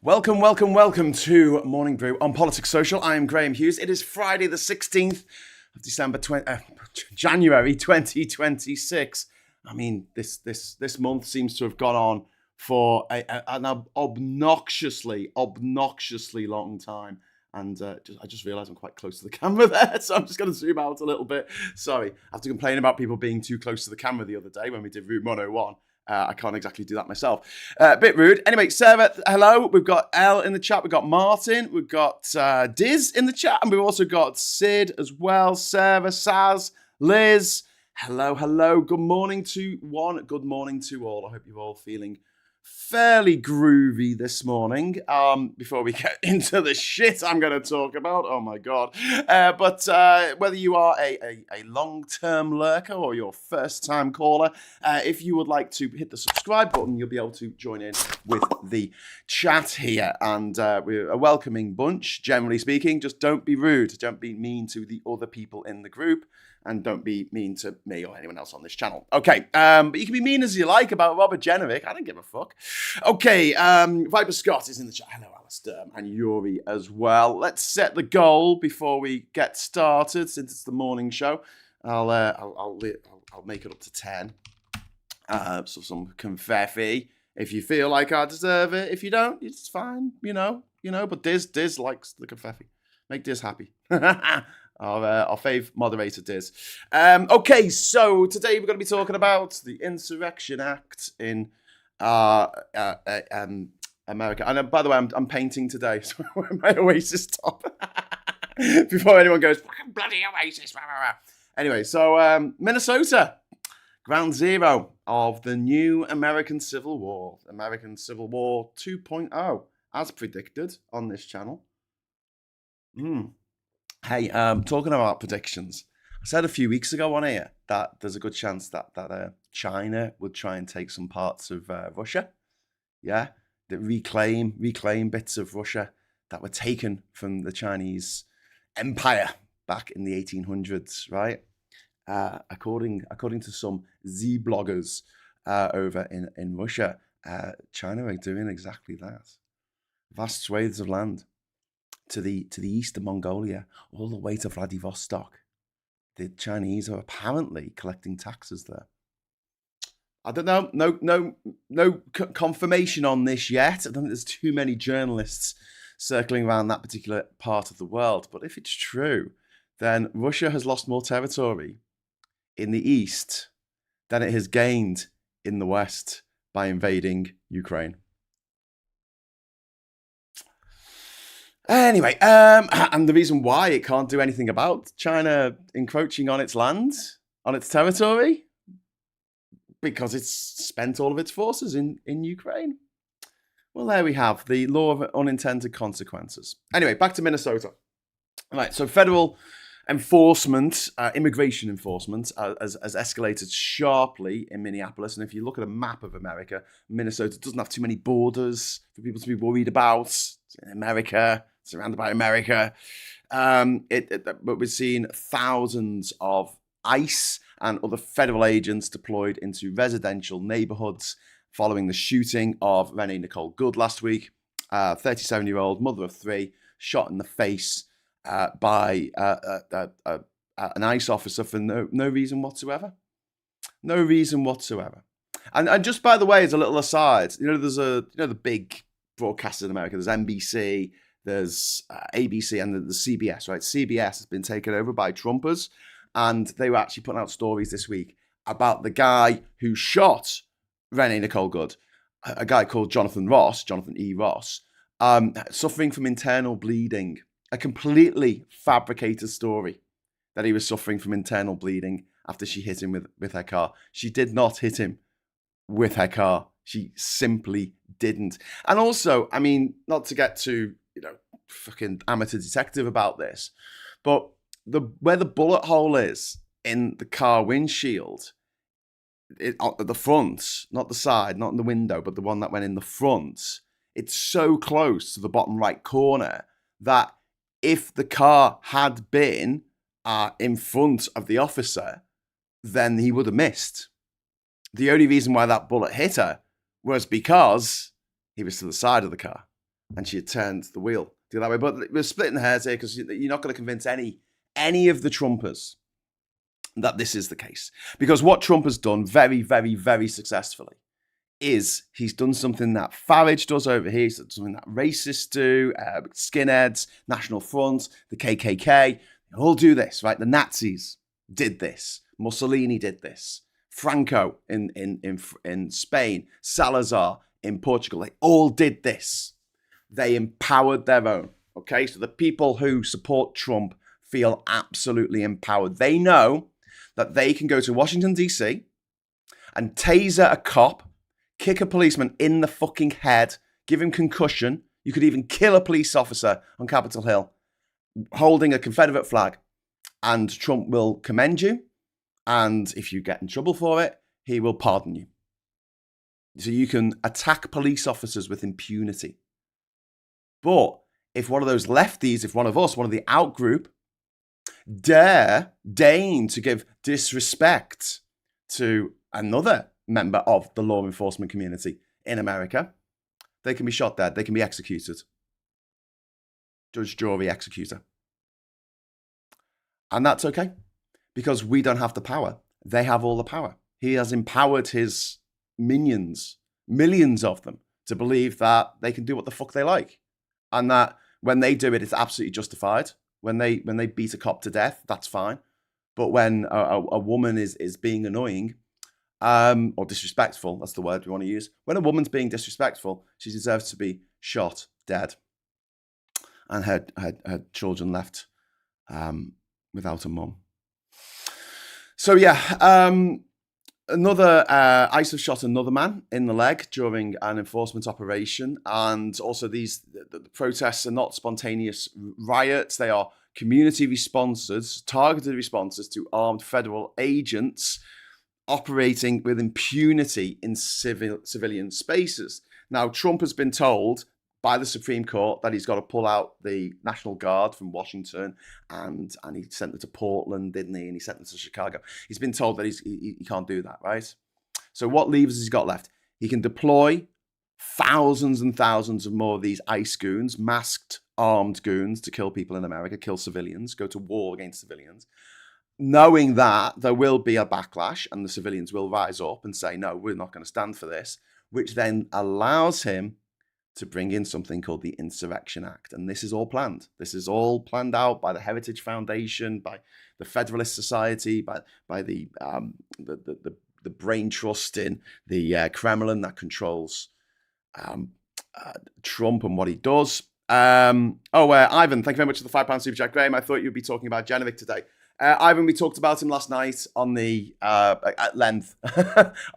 Welcome to Morning Brew on Politics Social. I am Graham Hughes. It is Friday the 16th of January 2026. I mean, this month seems to have gone on for an obnoxiously long time. And I just realised I'm quite close to the camera there, so I'm just going to zoom out a little bit. Sorry, after complaining about people being too close to the camera the other day when we did Room 101. I can't exactly do that myself. A bit rude. Anyway, Sarah, hello. We've got Elle in the chat. We've got Martin. We've got Diz in the chat. And we've also got Sid as well. Sarah, Saz, Liz. Hello. Good morning to one. Good morning to all. I hope you're all feeling fairly groovy this morning. Before we get into the shit I'm going to talk about, oh my god! But whether you are a long-term lurker or your first-time caller, if you would like to hit the subscribe button, you'll be able to join in with the chat here. And we're a welcoming bunch, generally speaking. Just don't be rude. Don't be mean to the other people in the group. And don't be mean to me or anyone else on this channel. Okay, but you can be mean as you like about Robert Jenerick. I don't give a fuck. Okay, Viper Scott is in the chat. Hello, Alistair, and Yuri as well. Let's set the goal before we get started. Since it's the morning show, I'll make it up to 10. So some confetti. If you feel like I deserve it, if you don't, it's fine. You know. But Diz likes the confetti. Make Diz happy. Our fave moderator Diz. Okay, so today we're going to be talking about the Insurrection Act in America. And by the way, I'm painting today, so I'm wearing my Oasis top. Before anyone goes, fucking bloody Oasis. Anyway, so Minnesota, ground zero of the new American Civil War. American Civil War 2.0, as predicted on this channel. Hey, talking about predictions, I said a few weeks ago on here that there's a good chance that China would try and take some parts of Russia. Yeah, that reclaim bits of Russia that were taken from the Chinese Empire back in the 1800s, right? According to some Z bloggers over in Russia, China are doing exactly that. Vast swathes of land. To the east of Mongolia, all the way to Vladivostok. The Chinese are apparently collecting taxes there. I don't know, no confirmation on this yet. I don't think there's too many journalists circling around that particular part of the world. But if it's true, then Russia has lost more territory in the east than it has gained in the west by invading Ukraine. Anyway, and the reason why it can't do anything about China encroaching on its land, on its territory, because it's spent all of its forces in Ukraine. Well, there we have the law of unintended consequences. Anyway, back to Minnesota. All right, so federal enforcement, immigration enforcement, has escalated sharply in Minneapolis. And if you look at a map of America, Minnesota doesn't have too many borders for people to be worried about. It's in America, surrounded by America. But we've seen thousands of ICE and other federal agents deployed into residential neighborhoods following the shooting of Renee Nicole Good last week. 37-year-old mother of three, shot in the face by an ICE officer for no reason whatsoever. No reason whatsoever. And just by the way, as a little aside, there's the big broadcasters in America. There's NBC, there's ABC, and there's CBS, right? CBS has been taken over by Trumpers, and they were actually putting out stories this week about the guy who shot Renee Nicole Good, a guy called Jonathan E. Ross, suffering from internal bleeding. A completely fabricated story that he was suffering from internal bleeding after she hit him with her car. She did not hit him with her car. She simply didn't. And also, I mean, not to get too, fucking amateur detective about this, but where the bullet hole is in the car windshield, at the front, not the side, not in the window, but the one that went in the front, it's so close to the bottom right corner that if the car had been in front of the officer, then he would have missed. The only reason why that bullet hit her was because he was to the side of the car. and she had turned the wheel to go that way. But we're splitting hairs here because you're not going to convince any of the Trumpers that this is the case. Because what Trump has done very, very, very successfully is he's done something that Farage does over here. He's done something that racists do, skinheads, National Front, the KKK. They all do this, right? The Nazis did this. Mussolini did this. Franco in Spain. Salazar in Portugal. They all did this. They empowered their own. Okay, so the people who support Trump feel absolutely empowered. They know that they can go to Washington, D.C. and taser a cop, kick a policeman in the fucking head, give him concussion. You could even kill a police officer on Capitol Hill holding a Confederate flag, and Trump will commend you. And if you get in trouble for it, he will pardon you. So you can attack police officers with impunity. But if one of those lefties, if one of us, one of the out group, deign to give disrespect to another member of the law enforcement community in America, they can be shot dead. They can be executed. Judge, jury, executor. And that's okay, because we don't have the power. They have all the power. He has empowered his minions, millions of them, to believe that they can do what the fuck they like. And that when they do it, it's absolutely justified. When they beat a cop to death, that's fine. But when a woman is being annoying, or disrespectful, that's the word we want to use. When a woman's being disrespectful, she deserves to be shot dead. And her children left without a mum. So yeah, ICE have shot another man in the leg during an enforcement operation. And also the protests are not spontaneous riots. They are community responses, targeted responses to armed federal agents operating with impunity in civilian spaces. Now, Trump has been told by the Supreme Court that he's got to pull out the National Guard from Washington, and he sent them to Portland, didn't he? And he sent them to Chicago. He's been told that he can't do that, right? So what levers has he got left? He can deploy thousands and thousands of more of these ICE goons, masked, armed goons, to kill people in America, kill civilians, go to war against civilians, knowing that there will be a backlash and the civilians will rise up and say, no, we're not going to stand for this, which then allows him to bring in something called the Insurrection Act. And this is all planned. This is all planned out by the Heritage Foundation, by the Federalist Society, by the brain trust in the Kremlin that controls Trump and what he does. Ivan, thank you very much for the £5 super chat. Graham, I thought you'd be talking about Genovic today. Ivan, we talked about him last night on the at length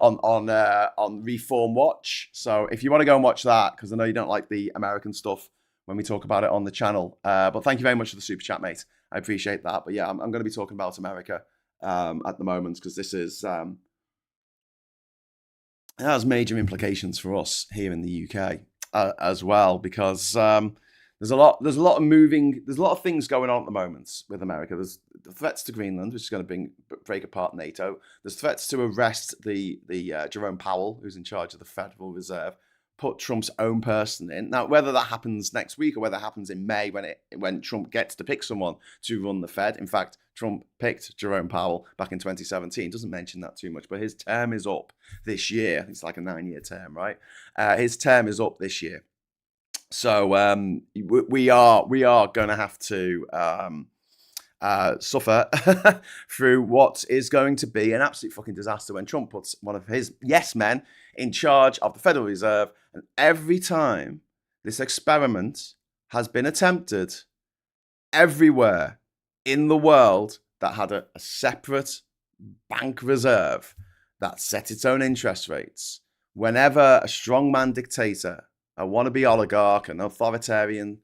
on Reform Watch. So if you want to go and watch that, because I know you don't like the American stuff when we talk about it on the channel. But thank you very much for the super chat, mate. I appreciate that. But yeah, I'm going to be talking about America at the moment, because this is it has major implications for us here in the UK as well, because there's a lot of things going on at the moment with America. There's the threats to Greenland, which is going to break apart NATO. There's threats to arrest the Jerome Powell, who's in charge of the Federal Reserve, put Trump's own person in. Now, whether that happens next week or whether it happens in May when Trump gets to pick someone to run the Fed. In fact, Trump picked Jerome Powell back in 2017. Doesn't mention that too much, but his term is up this year. It's like a 9-year term, right? His term is up this year. So we are going to have to suffer through what is going to be an absolute fucking disaster when Trump puts one of his yes men in charge of the Federal Reserve. And every time this experiment has been attempted everywhere in the world that had a separate bank reserve that set its own interest rates, whenever a strongman dictator, a wannabe oligarch, an authoritarian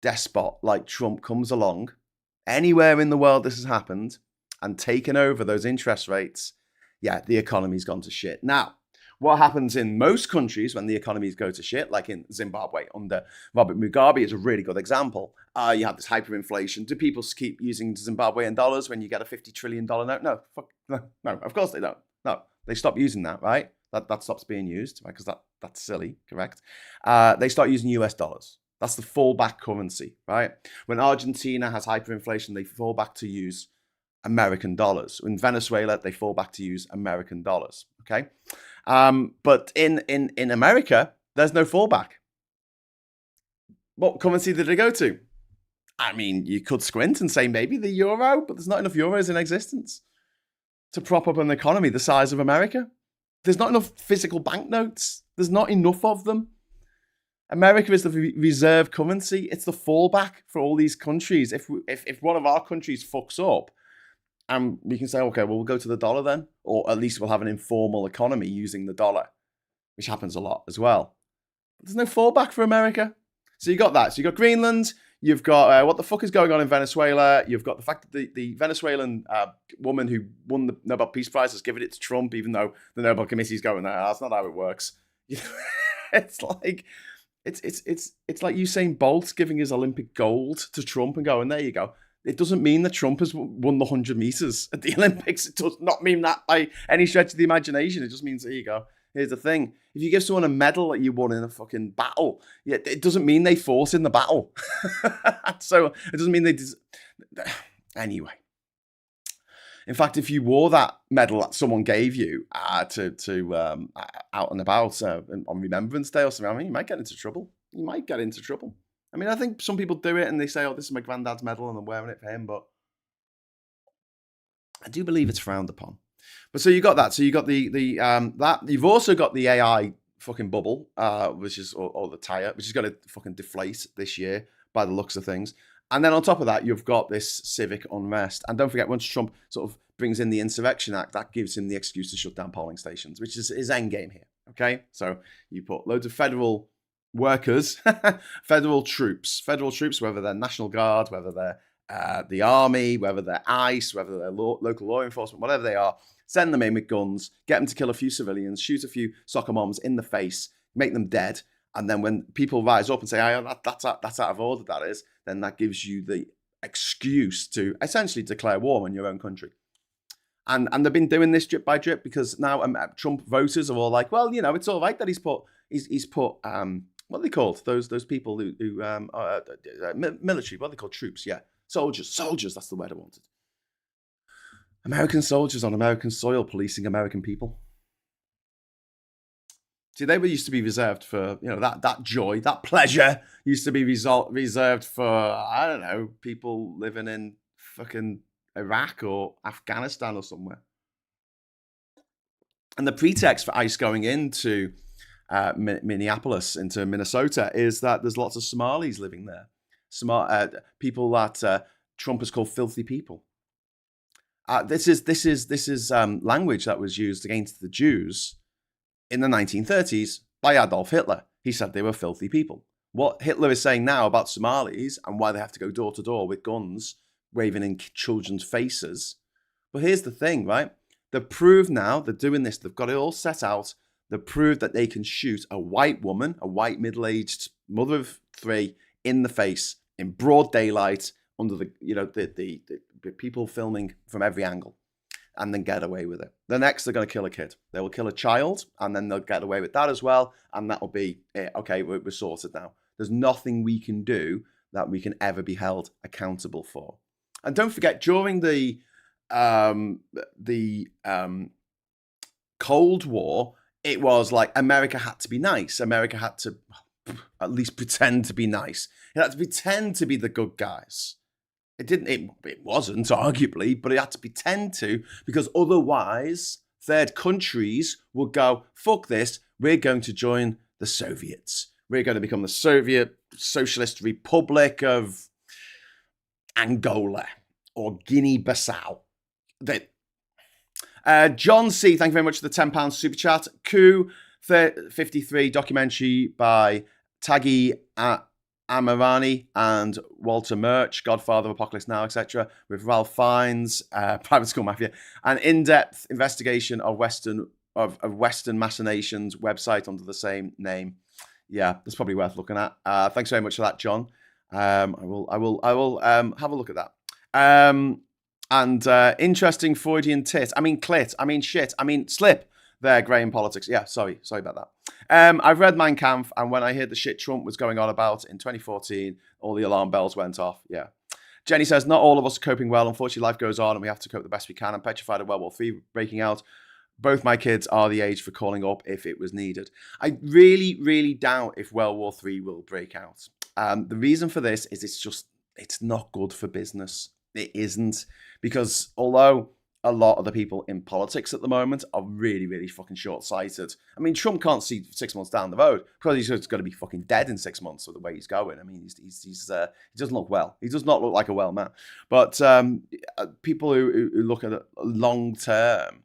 despot like Trump comes along, anywhere in the world this has happened, and taken over those interest rates, yeah, the economy's gone to shit. Now, what happens in most countries when the economies go to shit, like in Zimbabwe under Robert Mugabe, is a really good example. You have this hyperinflation. Do people keep using Zimbabwean dollars when you get a $50 trillion note? No, of course they don't. No, they stop using that, right? That stops being used, right? Because that's silly, correct? They start using US dollars. That's the fallback currency, right? When Argentina has hyperinflation, they fall back to use American dollars. In Venezuela, they fall back to use American dollars, okay? But in America, there's no fallback. What currency did it go to? I mean, you could squint and say maybe the euro, but there's not enough euros in existence to prop up an economy the size of America. There's not enough physical banknotes. There's not enough of them. America is the reserve currency. It's the fallback for all these countries. If one of our countries fucks up, we can say, okay, well, we'll go to the dollar then, or at least we'll have an informal economy using the dollar, which happens a lot as well. There's no fallback for America. So you got that. So you got Greenland. You've got what the fuck is going on in Venezuela. You've got the fact that the Venezuelan woman who won the Nobel Peace Prize has given it to Trump, even though the Nobel Committee is going, that's not how it works. It's like it's like Usain Bolt giving his Olympic gold to Trump and going, there you go. It doesn't mean that Trump has won the 100 meters at the Olympics. It does not mean that by any stretch of the imagination. It just means, there you go. Here's the thing. If you give someone a medal that you won in a fucking battle, it doesn't mean they fought in the battle. So it doesn't mean they... Anyway. In fact, if you wore that medal that someone gave you to out and about on Remembrance Day or something, I mean, you might get into trouble. I mean, I think some people do it and they say, this is my granddad's medal and I'm wearing it for him, but I do believe it's frowned upon. But so you got that. So you got that. You've also got the AI fucking bubble, which is or the tire, which is going to fucking deflate this year by the looks of things. And then on top of that, you've got this civic unrest. And don't forget, once Trump sort of brings in the Insurrection Act, that gives him the excuse to shut down polling stations, which is his end game here. Okay, so you put loads of federal workers, federal troops, whether they're National Guard, whether they're the army, whether they're ICE, whether they're local law enforcement, whatever they are, send them in with guns, get them to kill a few civilians, shoot a few soccer moms in the face, make them dead. And then when people rise up and say, that's out of order, that is, then that gives you the excuse to essentially declare war on your own country. And they've been doing this drip by drip because now Trump voters are all like, well, it's all right that he's put what are they called? Those people who military, what are they called? Troops, yeah. Soldiers, that's the word I wanted. American soldiers on American soil policing American people. See, they used to be reserved for, that joy, that pleasure used to be reserved for, I don't know, people living in fucking Iraq or Afghanistan or somewhere. And the pretext for ICE going into Minneapolis, into Minnesota, is that there's lots of Somalis living there. People that Trump has called filthy people. This is language that was used against the Jews in the 1930s by Adolf Hitler. He said they were filthy people. What Hitler is saying now about Somalis and why they have to go door to door with guns waving in children's faces. But here's the thing, right? They've proved now, they're doing this, they've got it all set out. They've proved that they can shoot a white woman, a white middle-aged mother of three, in the face in broad daylight under the people filming from every angle, and then get away with it. The next, they're going to kill a kid. They will kill a child, and then they'll get away with that as well, and that'll be it. Okay, we're sorted now. There's nothing we can do that we can ever be held accountable for. And don't forget, during the Cold War, it was like America had to be nice. America had to at least pretend to be nice. It had to pretend to be the good guys. It wasn't, arguably, but it had to pretend to, because otherwise third countries would go, fuck this, we're going to join the Soviets. We're going to become the Soviet Socialist Republic of Angola or Guinea-Bissau. John C., thank you very much for the £10 super chat. Coup 53 documentary by Taghi Amirani and Walter Murch, Godfather of Apocalypse Now, etc., with Ralph Fiennes, Private School Mafia, an in-depth investigation of Western machinations website under the same name. Yeah, that's probably worth looking at. Thanks very much for that, John. I will have a look at that. And interesting Freudian tit. I mean clit. I mean shit. I mean slip. They're grey in politics. Yeah, sorry about that. I've read Mein Kampf, and when I heard the shit Trump was going on about in 2014, all the alarm bells went off. Yeah. Jenny says, not all of us are coping well. Unfortunately, life goes on and we have to cope the best we can. I'm petrified of World War III breaking out. Both my kids are the age for calling up if it was needed. I really, really doubt if World War III will break out. The reason for this is it's not good for business. It isn't. Because although a lot of the people in politics at the moment are really, really fucking short-sighted. I mean, Trump can't see 6 months down the road because he's just going to be fucking dead in 6 months with the way he's going. I mean, he doesn't look well. He does not look like a well man. But people who look at it long-term,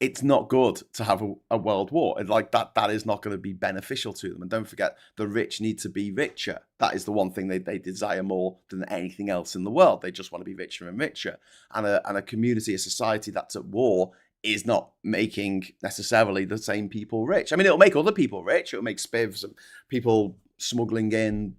it's not good to have a world war. Like that is not going to be beneficial to them. And don't forget, the rich need to be richer. That is the one thing they desire more than anything else in the world. They just want to be richer and richer. And a community, a society that's at war is not making necessarily the same people rich. I mean, it'll make other people rich. It'll make spivs and people smuggling in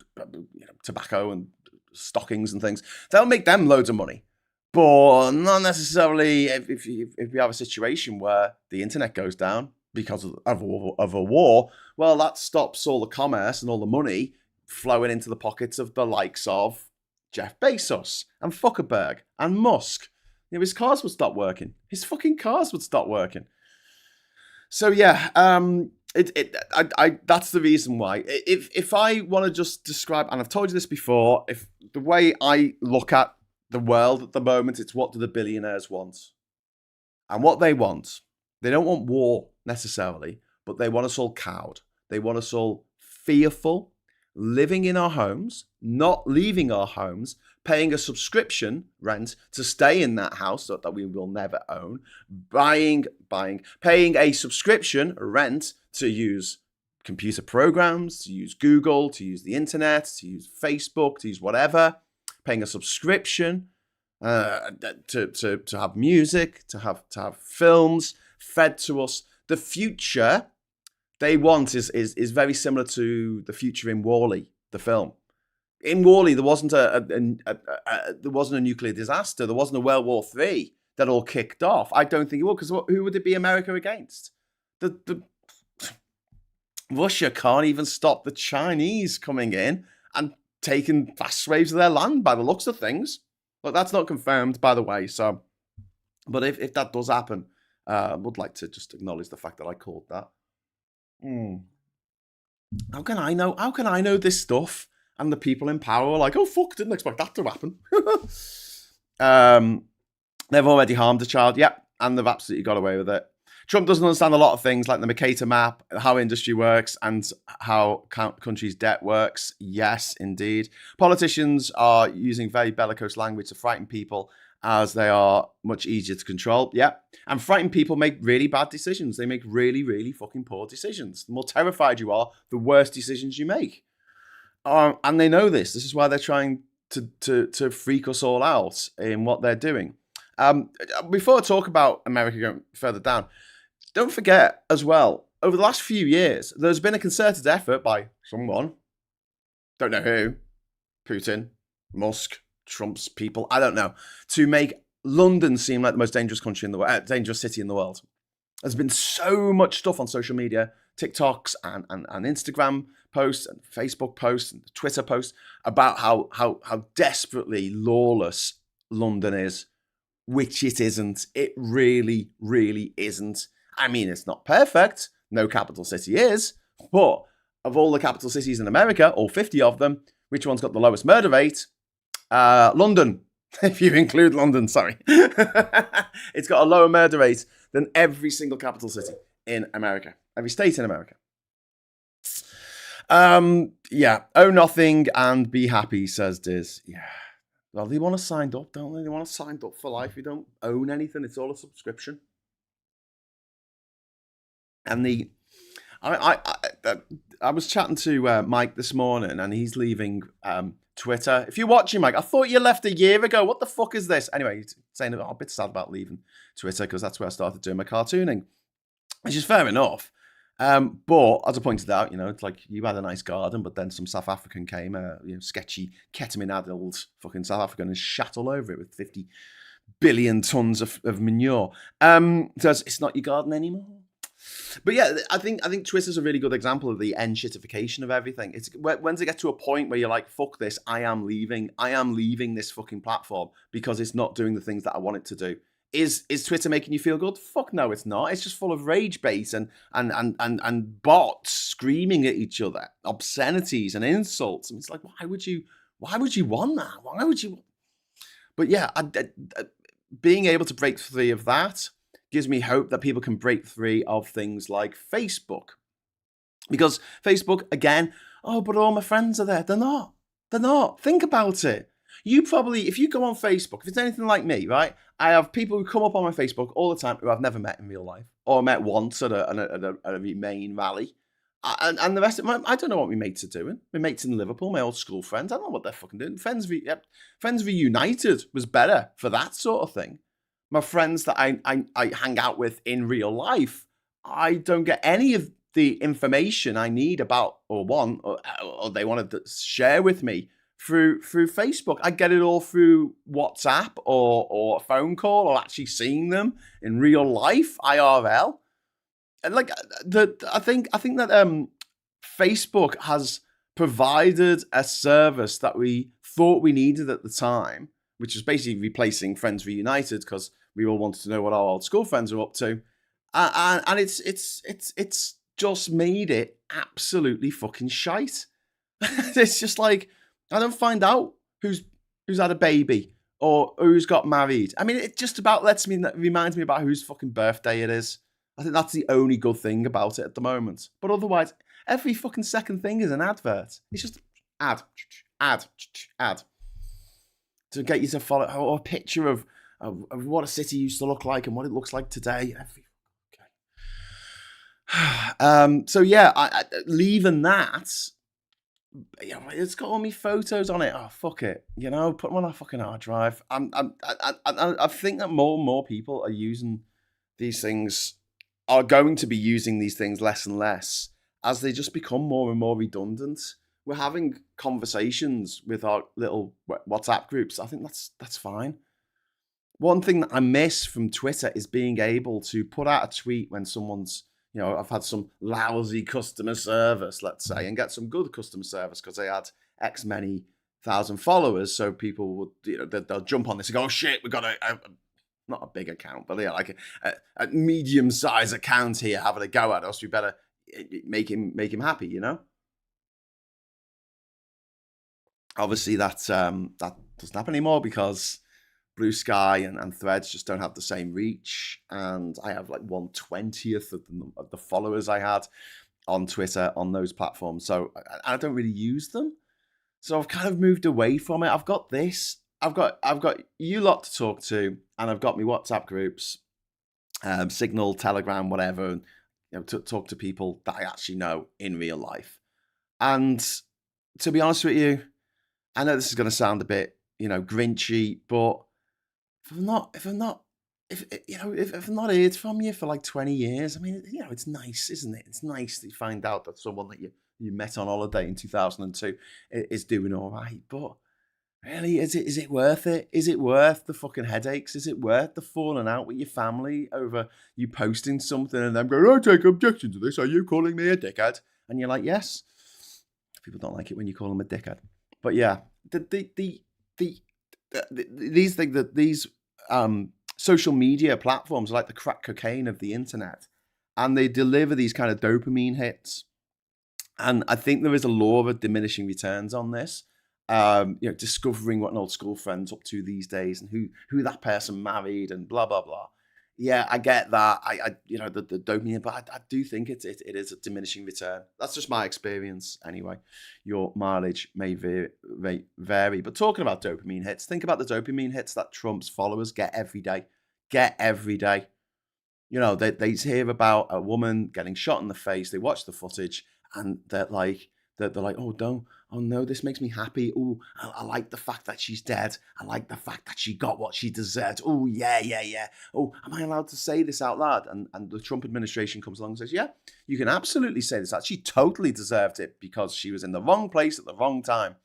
tobacco and stockings and things. That'll make them loads of money. But not necessarily if we have a situation where the internet goes down because of a war, well, that stops all the commerce and all the money flowing into the pockets of the likes of Jeff Bezos and Zuckerberg and Musk. His cars would stop working. His fucking cars would stop working. So yeah, that's the reason why. If I want to just describe, and I've told you this before, if the way I look at the world at the moment, it's what do the billionaires want? And what they want, they don't want war necessarily, but they want us all cowed. They want us all fearful, living in our homes, not leaving our homes, paying a subscription rent to stay in that house that we will never own, paying a subscription rent to use computer programs, to use Google, to use the internet, to use Facebook, to use whatever, paying a subscription to have music, to have films fed to us. The future they want is very similar to the future in WALL-E, the film. In WALL-E, there wasn't a nuclear disaster. There wasn't a World War III that all kicked off. I don't think it would, because who would it be America against? Russia can't even stop the Chinese coming in and taking vast swathes of their land by the looks of things. Look, that's not confirmed, by the way. So, but if that does happen, I would like to just acknowledge the fact that I called that. How can I know? How can I know this stuff? And the people in power are like, oh fuck, didn't expect that to happen. They've already harmed a child, and they've absolutely got away with it. Trump doesn't understand a lot of things like the Mercator map, how industry works, and how countries' debt works. Yes, indeed. Politicians are using very bellicose language to frighten people, as they are much easier to control. And frightened people make really bad decisions. They make really, really fucking poor decisions. The more terrified you are, the worse decisions you make. And they know this. This is why they're trying to freak us all out in what they're doing. Before I talk about America going further down, don't forget as well, over the last few years, there's been a concerted effort by someone, don't know who, Putin, Musk, Trump's people, I don't know, to make London seem like the most dangerous country in the world, dangerous city in the world. There's been so much stuff on social media, TikToks and Instagram posts and Facebook posts and Twitter posts about how desperately lawless London is, which it isn't. It really, really isn't. I mean, it's not perfect. No capital city is. But of all the capital cities in America, all 50 of them, which one's got the lowest murder rate? London, if you include London, sorry. It's got a lower murder rate than every single capital city in America. Every state in America. Own nothing and be happy, says Diz. Yeah. Well, they want to sign up, don't they? They want to sign up for life. You don't own anything. It's all a subscription. And I was chatting to Mike this morning, and he's leaving Twitter. If you're watching, Mike, I thought you left a year ago. What the fuck is this? Anyway, he's saying a bit sad about leaving Twitter because that's where I started doing my cartooning, which is fair enough. But as I pointed out, it's like you had a nice garden, but then some South African came, sketchy ketamine-addled fucking South African, and shat all over it with 50 billion tons of manure. So it's not your garden anymore. But yeah, I think Twitter's a really good example of the end-shitification of everything. It's when does it get to a point where you're like, fuck this, I am leaving this fucking platform because it's not doing the things that I want it to do. Is Twitter making you feel good? Fuck no, it's not. It's just full of rage bait and bots screaming at each other, obscenities and insults. And it's like, why would you want that? Why would you? But yeah, being able to break free of that gives me hope that people can break free of things like Facebook. Because Facebook, again, oh, but all my friends are there. They're not. They're not. Think about it. You probably, if you go on Facebook, if it's anything like me, right? I have people who come up on my Facebook all the time who I've never met in real life or met once at a main rally. And the rest of them, I don't know what my mates are doing. My mates in Liverpool, my old school friends, I don't know what they're fucking doing. Friends Reunited was better for that sort of thing. My friends that I hang out with in real life, I don't get any of the information I need about or want or they want to share with me through Facebook. I get it all through WhatsApp or a phone call or actually seeing them in real life, IRL. And like I think that Facebook has provided a service that we thought we needed at the time, which is basically replacing Friends Reunited because we all wanted to know what our old school friends are up to, and it's just made it absolutely fucking shite. It's just like I don't find out who's had a baby or who's got married. I mean, it just about reminds me about whose fucking birthday it is. I think that's the only good thing about it at the moment. But otherwise, every fucking second thing is an advert. It's just ad to get you to follow or a picture of what a city used to look like and what it looks like today. Okay. So yeah, leaving that, you know, it's got all my photos on it. Oh fuck it, you know, put them on a fucking hard drive. I think that more and more people are using these things, are going to be using these things less and less as they just become more and more redundant. We're having conversations with our little WhatsApp groups. I think that's fine. One thing that I miss from Twitter is being able to put out a tweet when someone's, you know, I've had some lousy customer service, let's say, and get some good customer service because they had X many thousand followers. So people would, you know, they'll jump on this and go, oh shit, we've got not a big account, but yeah, like a medium-sized account here having a go at us. We better make him happy, you know. Obviously, that doesn't happen anymore because Blue Sky and Threads just don't have the same reach, and I have like 1/20th of the followers I had on Twitter on those platforms, so I don't really use them. So I've kind of moved away from it. I've got this. I've got you lot to talk to, and I've got my WhatsApp groups, Signal, Telegram, whatever, and, you know, to talk to people that I actually know in real life. And to be honest with you, I know this is going to sound a bit, you know, grinchy, but if I'm not heard from you for like 20 years, I mean, you know, it's nice, isn't it? It's nice to find out that someone that you met on holiday in 2002 is doing all right, but really, is it worth it? Is it worth the fucking headaches? Is it worth the falling out with your family over you posting something and them going, I take objection to this. Are you calling me a dickhead? And you're like, yes. People don't like it when you call them a dickhead. But yeah, these social media platforms are like the crack cocaine of the internet, and they deliver these kind of dopamine hits. And I think there is a law of diminishing returns on this. You know, discovering what an old school friend's up to these days and who that person married and blah blah blah. Yeah, I get that. I you know, the dopamine, but I do think it is a diminishing return. That's just my experience anyway. Your mileage may vary. But talking about dopamine hits, think about the dopamine hits that Trump's followers get every day. You know, they hear about a woman getting shot in the face. They watch the footage and they're like, oh no, this makes me happy. Oh, I like the fact that she's dead. I like the fact that she got what she deserved. Oh, yeah. Oh, am I allowed to say this out loud? And the Trump administration comes along and says, yeah, you can absolutely say this out. She totally deserved it because she was in the wrong place at the wrong time.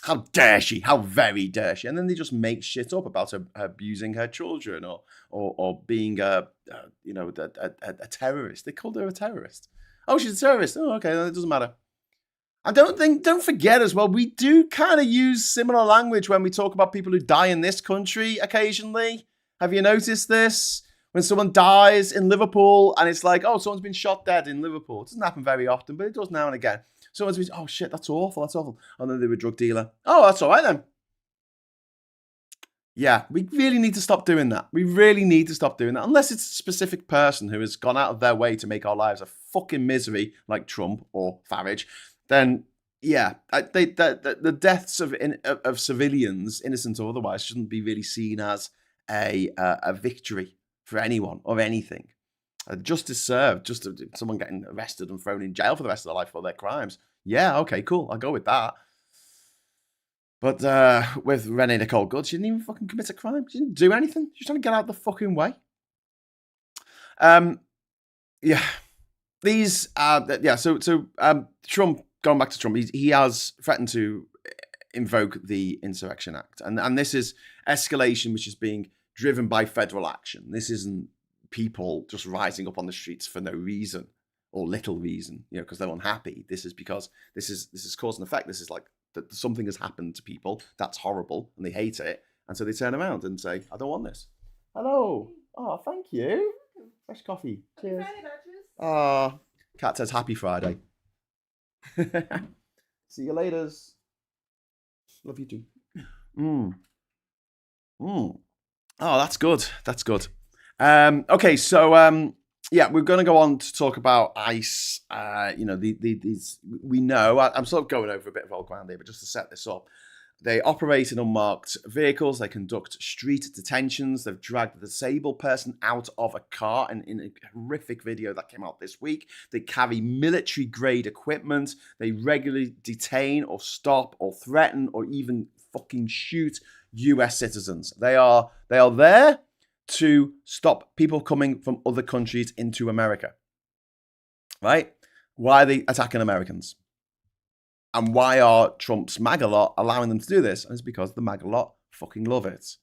How dare she? How very dare she? And then they just make shit up about her abusing her children or being a terrorist. They called her a terrorist. Oh, she's a terrorist. Oh, okay, it doesn't matter. And don't forget as well, we do kind of use similar language when we talk about people who die in this country occasionally. Have you noticed this? When someone dies in Liverpool and it's like, oh, someone's been shot dead in Liverpool. It doesn't happen very often, but it does now and again. Someone's been, oh shit, that's awful, that's awful. And then they were a drug dealer. Oh, that's all right then. Yeah, we really need to stop doing that. We really need to stop doing that. Unless it's a specific person who has gone out of their way to make our lives a fucking misery, like Trump or Farage, then yeah, the deaths of civilians, innocent or otherwise, shouldn't be really seen as a victory for anyone or anything. Justice served, just someone getting arrested and thrown in jail for the rest of their life for their crimes. Yeah, okay, cool. I'll go with that. But with Renee Nicole Good, she didn't even fucking commit a crime. She didn't do anything. She's trying to get out of the fucking way. Yeah. These so Trump, going back to Trump, he has threatened to invoke the Insurrection Act. And this is escalation which is being driven by federal action. This isn't people just rising up on the streets for no reason or little reason, because they're unhappy. This is because this is cause and effect. This is like that something has happened to people that's horrible and they hate it, and so they turn around and say, "I don't want this." Hello. Oh, thank you. Fresh coffee. Cheers. Oh, Kat says Happy Friday. See you later. Love you too. Oh, that's good. That's good. Okay, so we're going to go on to talk about ICE. These we know. I'm sort of going over a bit of old ground here, but just to set this up, they operate in unmarked vehicles. They conduct street detentions. They've dragged a disabled person out of a car, and in a horrific video that came out this week, they carry military-grade equipment. They regularly detain or stop or threaten or even fucking shoot US citizens. They are there to stop people coming from other countries into America. Right? Why are they attacking Americans? And why are Trump's MAGA lot allowing them to do this? And it's because the MAGA lot fucking love it.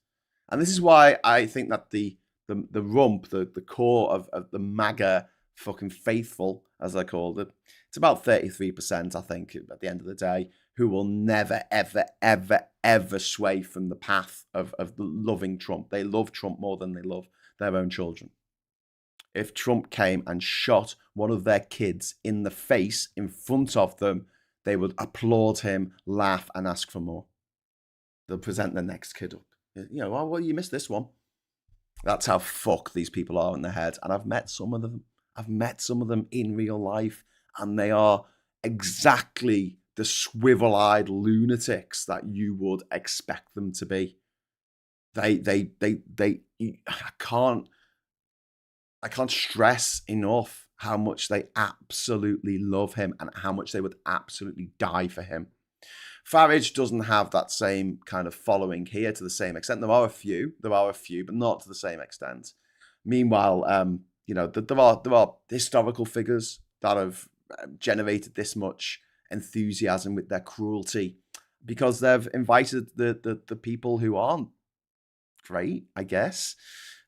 And this is why I think that the rump, the core of the MAGA fucking faithful, as they're called, it's about 33%, I think, at the end of the day, who will never, ever, ever, ever sway from the path of loving Trump. They love Trump more than they love their own children. If Trump came and shot one of their kids in the face in front of them, they would applaud him, laugh, and ask for more. They'll present the next kid up. Well, you missed this one. That's how fucked these people are in their head. And I've met some of them. I've met some of them in real life, and they are exactly the swivel-eyed lunatics that you would expect them to be. I can't stress enough how much they absolutely love him and how much they would absolutely die for him. Farage doesn't have that same kind of following here to the same extent. There are a few, but not to the same extent. Meanwhile, there are historical figures that have generated this much enthusiasm with their cruelty because they've invited the people who aren't great, I guess,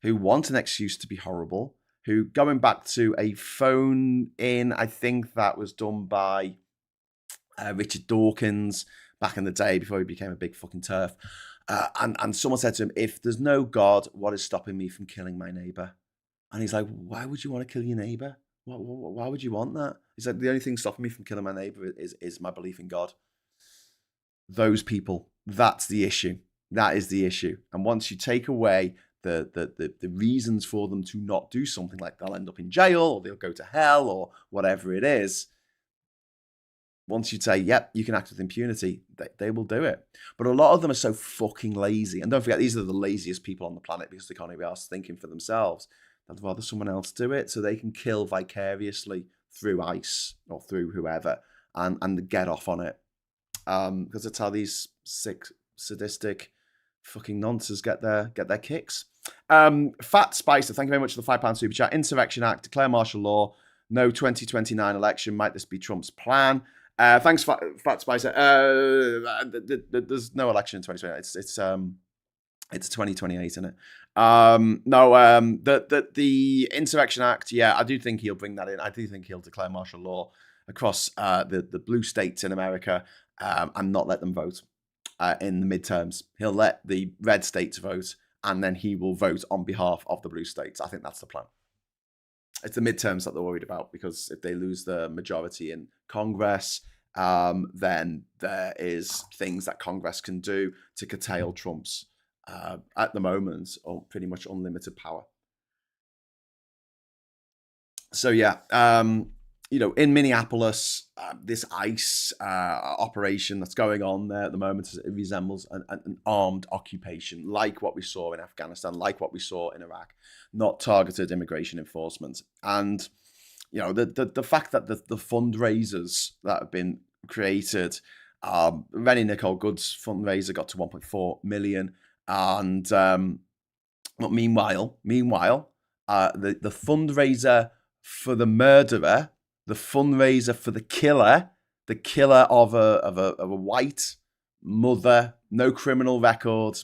who want an excuse to be horrible, who, going back to a phone in, I think that was done by Richard Dawkins back in the day before he became a big fucking turf. And someone said to him, if there's no God, what is stopping me from killing my neighbor? And he's like, why would you want to kill your neighbor? Why would you want that? He said, the only thing stopping me from killing my neighbor is my belief in God. Those people, that's the issue. That is the issue. And once you take away the reasons for them to not do something, like they'll end up in jail or they'll go to hell or whatever it is, once you say, yep, you can act with impunity, they will do it. But a lot of them are so fucking lazy. And don't forget, these are the laziest people on the planet because they can't even be asked thinking for themselves. They'd rather someone else do it so they can kill vicariously through ICE or through whoever and get off on it. Because that's how these sick, sadistic fucking nonsense get their kicks. Fat Spicer, thank you very much for the £5 super chat. Insurrection Act, declare martial law, no 2029 election. Might this be Trump's plan? Thanks, Fat Spicer. There's no election in 2020. It's 2028, isn't it? The Insurrection Act, yeah, I do think he'll bring that in. I do think he'll declare martial law across the blue states in America and not let them vote in the midterms. He'll let the red states vote, and then he will vote on behalf of the blue states. I think that's the plan. It's the midterms that they're worried about, because if they lose the majority in Congress, then there is things that Congress can do to curtail Trump's, at the moment, or pretty much unlimited power. So yeah, in Minneapolis, this ICE operation that's going on there at the moment, it resembles an armed occupation, like what we saw in Afghanistan, like what we saw in Iraq, not targeted immigration enforcement. And the fact that the fundraisers that have been created, Rennie Nicole Good's fundraiser got to 1.4 million, and but meanwhile, the fundraiser for the murderer, the fundraiser for the killer of a white mother, no criminal record,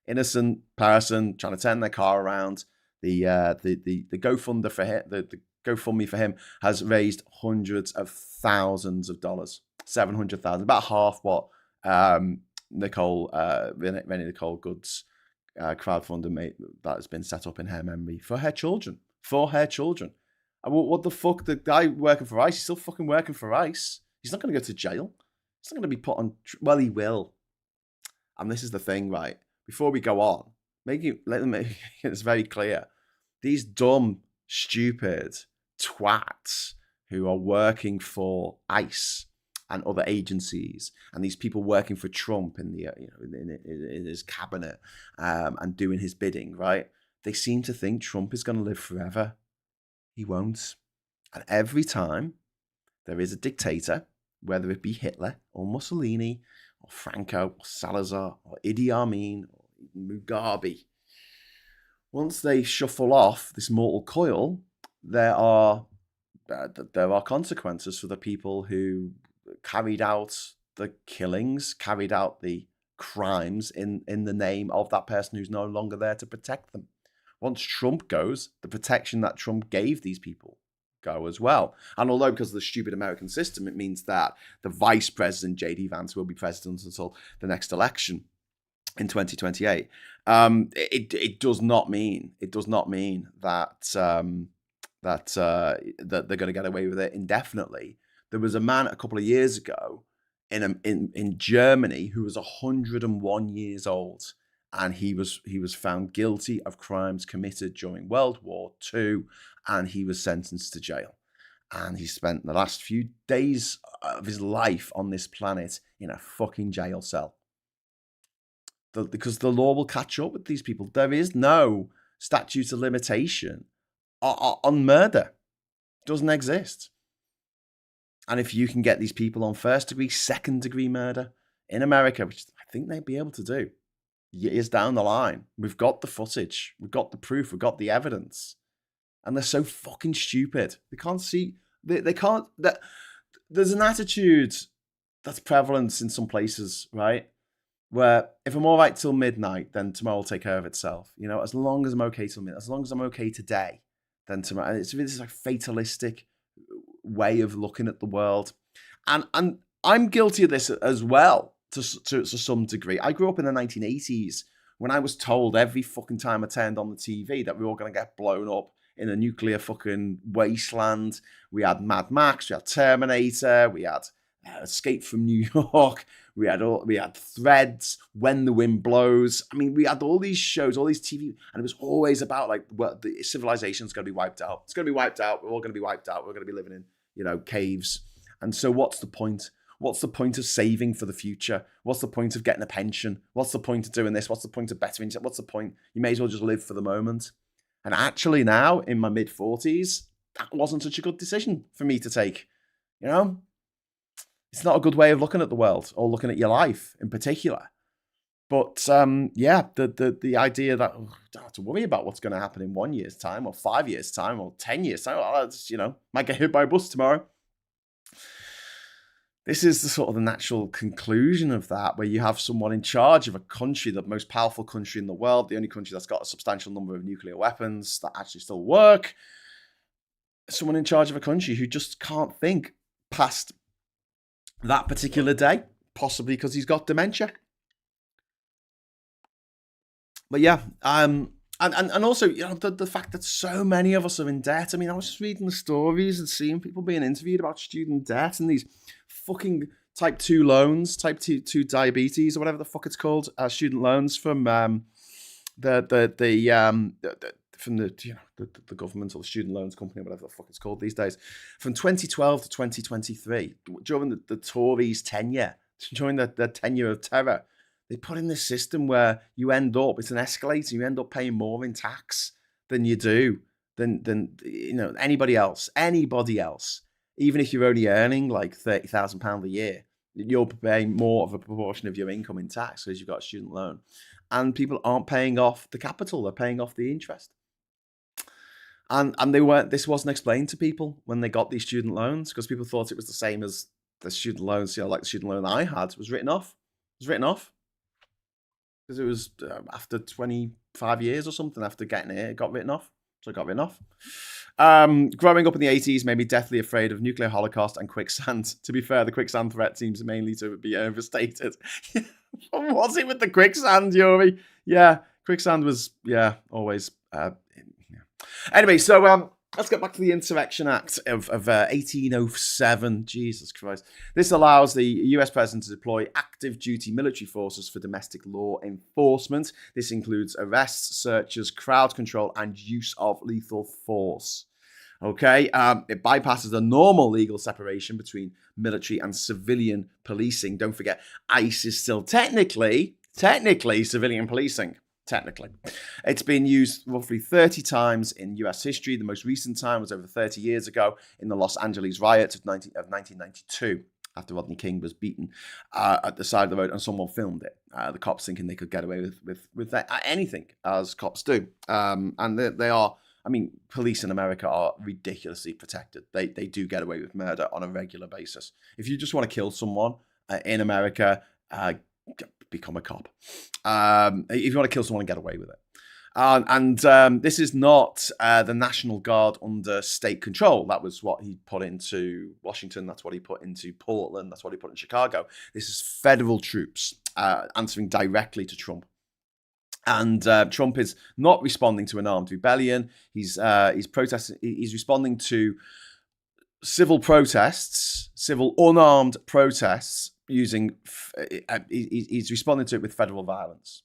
innocent person trying to turn their car around. The GoFundMe for him, the GoFundMe for him has raised hundreds of thousands of dollars, 700,000, about half what Rennie Nicole Good's crowdfunding that has been set up in her memory for her children. What the fuck? The guy working for ICE, he's still fucking working for ICE. He's not going to go to jail. He's not going to be put on. Well, he will. And this is the thing, right? Before we go on, let them make it very clear. These dumb, stupid twats who are working for ICE and other agencies, and these people working for Trump in his cabinet and doing his bidding, right? They seem to think Trump is going to live forever. He won't. And every time there is a dictator, whether it be Hitler or Mussolini or Franco or Salazar or Idi Amin or Mugabe, once they shuffle off this mortal coil, there are consequences for the people who carried out the killings, carried out the crimes in the name of that person who's no longer there to protect them. Once Trump goes, the protection that Trump gave these people go as well. And although because of the stupid American system, it means that the vice president, J.D. Vance, will be president until the next election in 2028. It does not mean that they're going to get away with it indefinitely. There was a man a couple of years ago in Germany who was 101 years old. And he was found guilty of crimes committed during World War II, and he was sentenced to jail. And he spent the last few days of his life on this planet in a fucking jail cell. Because the law will catch up with these people. There is no statute of limitation on murder. It doesn't exist. And if you can get these people on first degree, second degree murder in America, which I think they'd be able to do, years down the line, we've got the footage, we've got the proof, we've got the evidence, and they're so fucking stupid. They can't see. They can't. There's an attitude that's prevalent in some places, right? Where if I'm all right till midnight, then tomorrow will take care of itself. As long as I'm okay till midnight, as long as I'm okay today, then tomorrow. And it's this like fatalistic way of looking at the world, and I'm guilty of this as well. To some degree. I grew up in the 1980s when I was told every fucking time I turned on the TV that we were all going to get blown up in a nuclear fucking wasteland. We had Mad Max, we had Terminator, we had Escape from New York, we had Threads, When the Wind Blows. I mean, we had all these shows, all these TV, and it was always about like, well, the civilization's going to be wiped out. It's going to be wiped out. We're all going to be wiped out. We're going to be living in, caves. And so what's the point? What's the point of saving for the future? What's the point of getting a pension? What's the point of doing this? What's the point of bettering? What's the point? You may as well just live for the moment. And actually now, in my mid-40s, that wasn't such a good decision for me to take. It's not a good way of looking at the world or looking at your life in particular. But the idea that I don't have to worry about what's going to happen in 1 year's time or 5 years' time or 10 years' time, might get hit by a bus tomorrow. this is the sort of the natural conclusion of that, where you have someone in charge of a country, the most powerful country in the world, the only country that's got a substantial number of nuclear weapons that actually still work. Someone in charge of a country who just can't think past that particular day, possibly because he's got dementia. But yeah, and also, you know, the fact that so many of us are in debt. I mean, I was just reading the stories and seeing people being interviewed about student debt and these fucking type 2 loans, type 2 diabetes or whatever the fuck it's called, student loans from the government or the student loans company, whatever the fuck it's called these days, from 2012 to 2023, during the Tories' tenure, during the tenure of terror. They put in this system where you end up, it's an escalator, you end up paying more in tax than you do, than you know, anybody else. Even if you're only earning like £30,000 a year, you're paying more of a proportion of your income in tax because you've got a student loan. And people aren't paying off the capital, they're paying off the interest. And this wasn't explained to people when they got these student loans, because people thought it was the same as the student loans, you know, like the student loan I had was written off. It was written off. Because it was after 25 years or something after getting it got written off. So it got written off. Growing up in the 80s made me deathly afraid of nuclear holocaust and quicksand. To be fair, the quicksand threat seems mainly to be overstated. What was it with the quicksand, Yuri? Yeah, quicksand was, always. Anyway, so let's get back to the Insurrection Act of 1807. Jesus Christ. This allows the US president to deploy active duty military forces for domestic law enforcement. This includes arrests, searches, crowd control, and use of lethal force. Okay, it bypasses the normal legal separation between military and civilian policing. Don't forget, ICE is still technically civilian policing. Technically, it's been used roughly 30 times in US history. The most recent time was over 30 years ago in the Los Angeles riots of 1992, after Rodney King was beaten at the side of the road and someone filmed it. The cops thinking they could get away with anything, as cops do. And they are, I mean, police in America are ridiculously protected. They do get away with murder on a regular basis. If you just want to kill someone in America, become a cop. If you want to kill someone and get away with it. This is not the National Guard under state control. That was what he put into Washington. That's what he put into Portland. That's what he put in Chicago. This is federal troops answering directly to Trump. And Trump is not responding to an armed rebellion. He's protesting. He's responding to civil protests, civil unarmed protests, using he's responding to it with federal violence,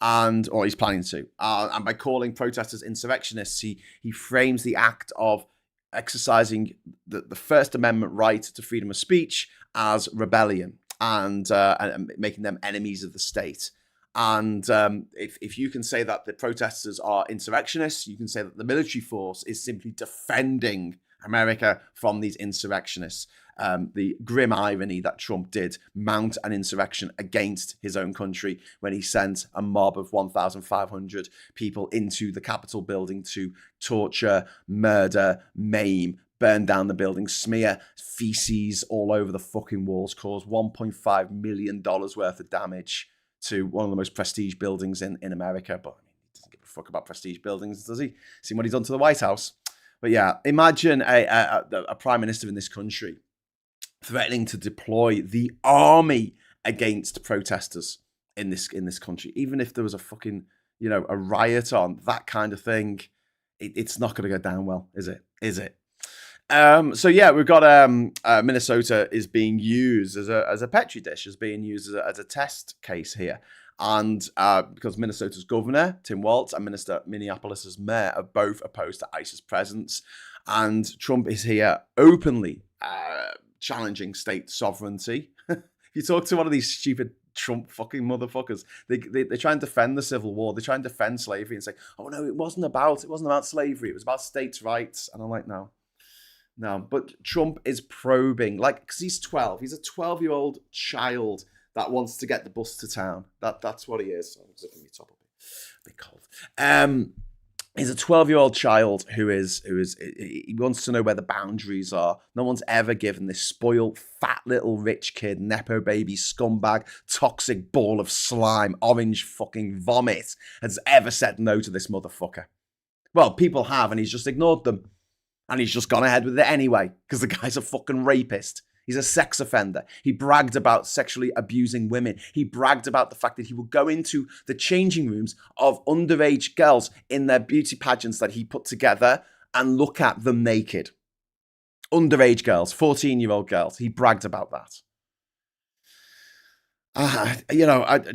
or he's planning to, and by calling protesters insurrectionists, he frames the act of exercising the First Amendment right to freedom of speech as rebellion, and making them enemies of the state. And if you can say that the protesters are insurrectionists, you can say that the military force is simply defending America from these insurrectionists. The grim irony that Trump did mount an insurrection against his own country when he sent a mob of 1,500 people into the Capitol building to torture, murder, maim, burn down the building, smear feces all over the fucking walls, cause $1.5 million worth of damage to one of the most prestige buildings in America. But I mean, he doesn't give a fuck about prestige buildings, does he? Seen what he's done to the White House. But yeah, imagine a prime minister in this country threatening to deploy the army against protesters in this country. Even if there was a fucking, you know, a riot on, that kind of thing, it's not going to go down well, is it? So yeah, we've got Minnesota is being used as a petri dish, is being used as a test case here. And because Minnesota's governor, Tim Walz, and Minneapolis' mayor are both opposed to ICE's presence. And Trump is here openly challenging state sovereignty. If you talk to one of these stupid Trump fucking motherfuckers, they try and defend the Civil War. They try and defend slavery and say, oh no, it wasn't about slavery. It was about states' rights. And I'm like, no. But Trump is probing, like, because he's 12. He's a 12-year-old child that wants to get the bus to town. That's what he is. I'm zipping my top up. A bit cold. He's a 12-year-old child who he wants to know where the boundaries are. No one's ever given this spoiled, fat little rich kid, nepo baby, scumbag, toxic ball of slime, orange fucking vomit, has ever said no to this motherfucker. Well, people have, and he's just ignored them. And he's just gone ahead with it anyway, because the guy's a fucking rapist. He's a sex offender. He bragged about sexually abusing women. He bragged about the fact that he would go into the changing rooms of underage girls in their beauty pageants that he put together and look at them naked. Underage girls, 14-year-old girls. He bragged about that.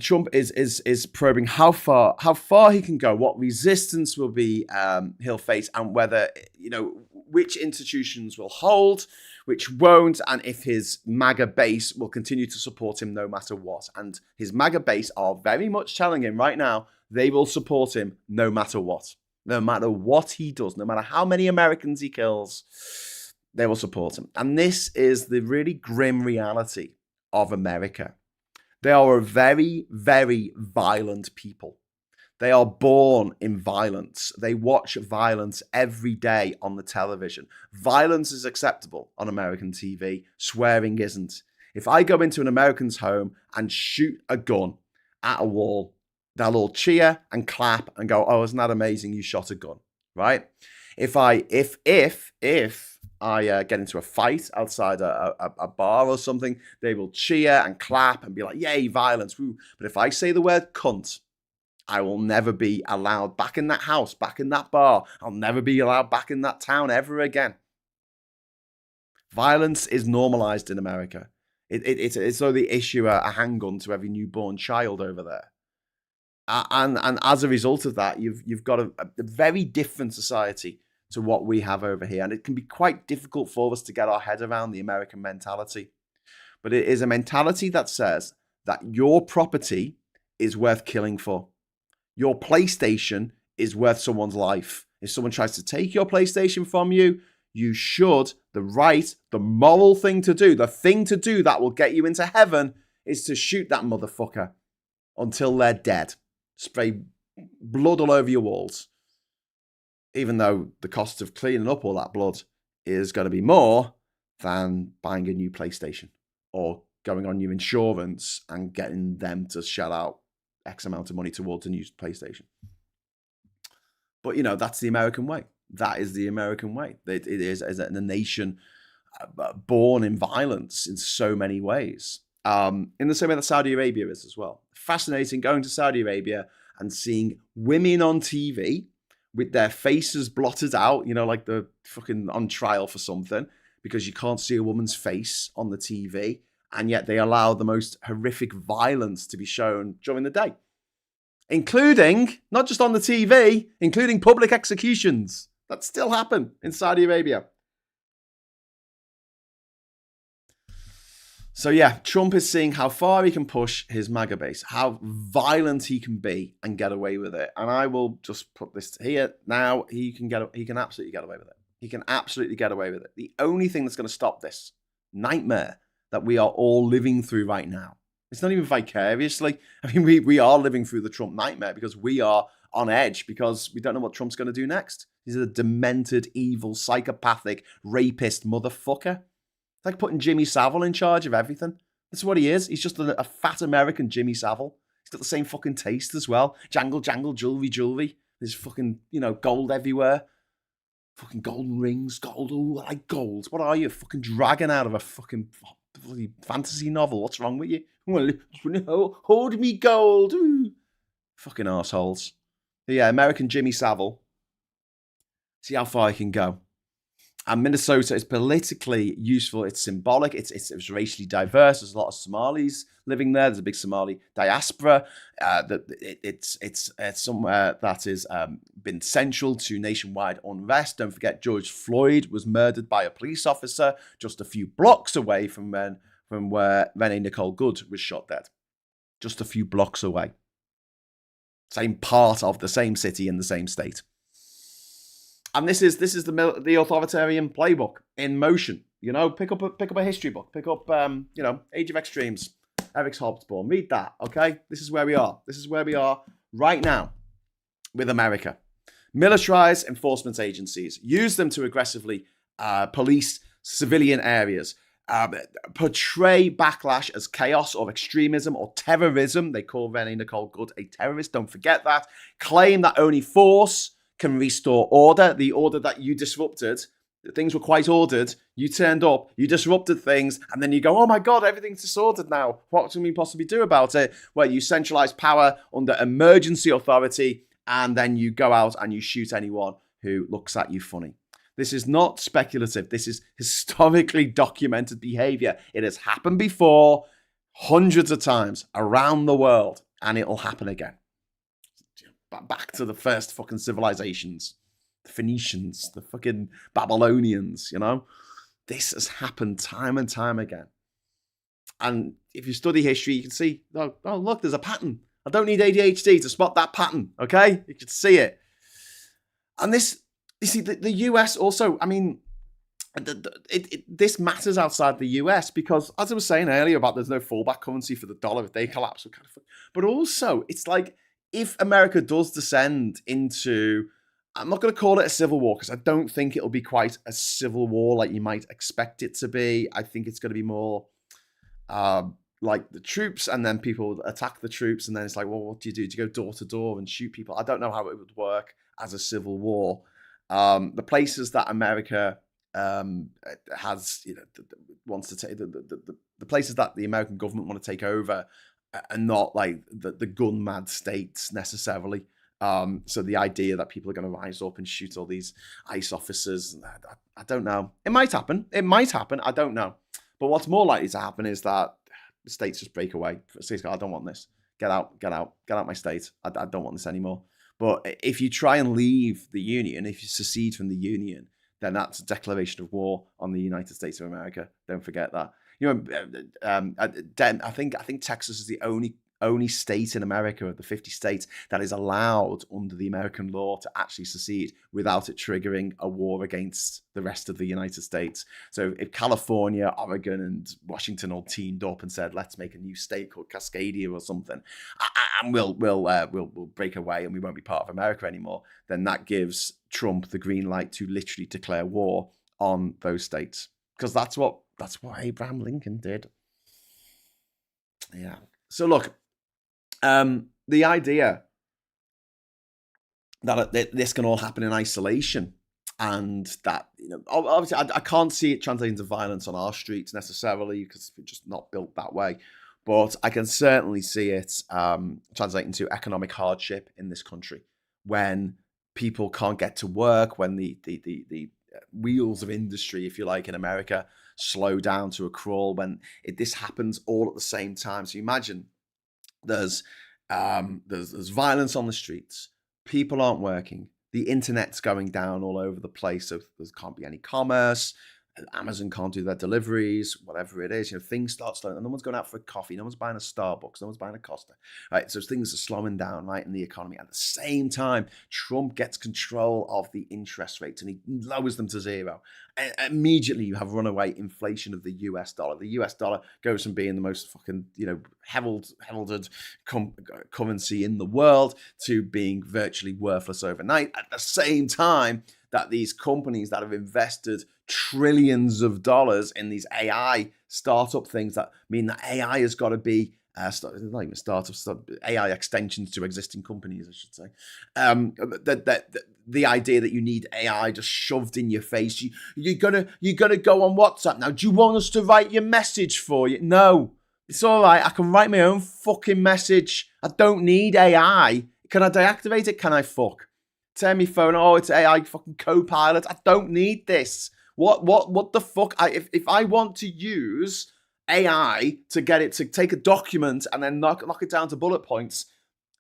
Trump is probing how far he can go, what resistance will be he'll face, and whether which institutions will hold, which won't, and if his MAGA base will continue to support him no matter what. And his MAGA base are very much telling him right now they will support him no matter what he does, no matter how many Americans he kills, they will support him. And this is the really grim reality of America. They are a very, very violent people. They are born in violence. They watch violence every day on the television. Violence is acceptable on American TV. Swearing isn't. If I go into an American's home and shoot a gun at a wall, they'll all cheer and clap and go, "Oh, isn't that amazing? You shot a gun," right? If I get into a fight outside a bar or something, they will cheer and clap and be like, "Yay, violence!" Woo. But if I say the word cunt, I will never be allowed back in that house, back in that bar. I'll never be allowed back in that town ever again. Violence is normalized in America. It's though they issue a handgun to every newborn child over there. And as a result of that, you've got a very different society to what we have over here. And it can be quite difficult for us to get our head around the American mentality. But it is a mentality that says that your property is worth killing for. Your PlayStation is worth someone's life. If someone tries to take your PlayStation from you, you should, the moral thing to do, the thing to do that will get you into heaven is to shoot that motherfucker until they're dead. Spray blood all over your walls. Even though the cost of cleaning up all that blood is going to be more than buying a new PlayStation or going on your insurance and getting them to shell out X amount of money towards a new PlayStation. But, that's the American way. That is the American way. It is a nation born in violence in so many ways. In the same way that Saudi Arabia is as well. Fascinating going to Saudi Arabia and seeing women on TV with their faces blotted out, like they're fucking on trial for something because you can't see a woman's face on the TV. And yet they allow the most horrific violence to be shown during the day. Including, not just on the TV, including public executions. That still happen in Saudi Arabia. So yeah, Trump is seeing how far he can push his MAGA base, how violent he can be and get away with it. And I will just put this here now. He can absolutely get away with it. He can absolutely get away with it. The only thing that's going to stop this nightmare that we are all living through right now, it's not even vicariously. I mean, we are living through the Trump nightmare because we are on edge because we don't know what Trump's going to do next. He's a demented, evil, psychopathic, rapist motherfucker. It's like putting Jimmy Savile in charge of everything. That's what he is. He's just a fat American Jimmy Savile. He's got the same fucking taste as well. Jangle, jangle, jewelry. There's fucking, gold everywhere. Fucking golden rings, gold. Ooh, I like gold. What are you? A fucking dragon out of a fucking fantasy novel. What's wrong with you? Well, hold me gold. Ooh. Fucking arseholes. But yeah, American Jimmy Savile. See how far he can go. And Minnesota is politically useful. It's symbolic. It's racially diverse. There's a lot of Somalis living there. There's a big Somali diaspora. It's somewhere that has been central to nationwide unrest. Don't forget, George Floyd was murdered by a police officer just a few blocks away from where Renee Nicole Good was shot dead. Just a few blocks away. Same part of the same city in the same state. And this is the authoritarian playbook in motion. Pick up a history book. Pick up Age of Extremes, Eric's Hobsbawm. Read that, okay? This is where we are. This is where we are right now with America. militarize enforcement agencies, use them to aggressively police civilian areas, portray backlash as chaos or extremism or terrorism. They call Renee Nicole Good a terrorist. Don't forget that. Claim that only force can restore order. The order that you disrupted. Things were quite ordered. You turned up, you disrupted things, and then you go, oh my God, everything's disordered now. What can we possibly do about it? Well, you centralize power under emergency authority, and then you go out and you shoot anyone who looks at you funny. This is not speculative. This is historically documented behavior. It has happened before hundreds of times around the world, and it'll happen again. Back to the first fucking civilizations. The Phoenicians, the fucking Babylonians, you know? This has happened time and time again. And if you study history, you can see, oh look, there's a pattern. I don't need ADHD to spot that pattern, okay? You can see it. And this, you see, the US also, I mean, this matters outside the US because, as I was saying earlier about there's no fallback currency for the dollar, if they collapse, but also it's like if America does descend into, I'm not going to call it a civil war because I don't think it'll be quite a civil war like you might expect it to be. I think it's going to be more like the troops, and then people attack the troops, and then it's like, well, what do? Do you go door to door and shoot people? I don't know how it would work as a civil war. The places that America has, you know, wants to take, the places that the American government want to take over are not like the gun mad states necessarily. So the idea that people are going to rise up and shoot all these ICE officers, I don't know. It might happen. I don't know. But what's more likely to happen is that the states just break away. States go, I don't want this. Get out my state. I don't want this anymore. But if you try and leave the Union, if you secede from the Union, then that's a declaration of war on the United States of America. Don't forget that. You know, I think Texas is the only state in America of the 50 states that is allowed under the American law to actually secede without it triggering a war against the rest of the United States. So if California, Oregon, and Washington all teamed up and said, let's make a new state called Cascadia or something, and we'll break away and we won't be part of America anymore, then that gives Trump the green light to literally declare war on those states. Because that's what Abraham Lincoln did. Yeah. So look, the idea that this can all happen in isolation, and that, you know, obviously I can't see it translating to violence on our streets necessarily because we're just not built that way, but I can certainly see it translating to economic hardship in this country when people can't get to work, when the wheels of industry, if you like, in America slow down to a crawl, when this happens all at the same time. So you imagine there's violence on the streets, people aren't working, the internet's going down all over the place, so there can't be any commerce, Amazon can't do their deliveries, whatever it is, you know, things start slowing down. No one's going out for a coffee, no one's buying a Starbucks, no one's buying a Costa, right? So things are slowing down, right, in the economy. At the same time, Trump gets control of the interest rates and he lowers them to zero. And immediately you have runaway inflation of the US dollar. The US dollar goes from being the most fucking, you know, heralded currency in the world to being virtually worthless overnight. At the same time that these companies that have invested trillions of dollars in these AI startup things that mean that AI has got to be not even startups, AI extensions to existing companies, I should say. The idea that you need AI just shoved in your face. You're gonna go on WhatsApp now. Do you want us to write your message for you? No, it's all right. I can write my own fucking message. I don't need AI. Can I deactivate it? Can I fuck? Turn my phone. Oh, it's AI fucking Copilot. I don't need this. What the fuck? If I want to use AI to get it to take a document and then knock it down to bullet points,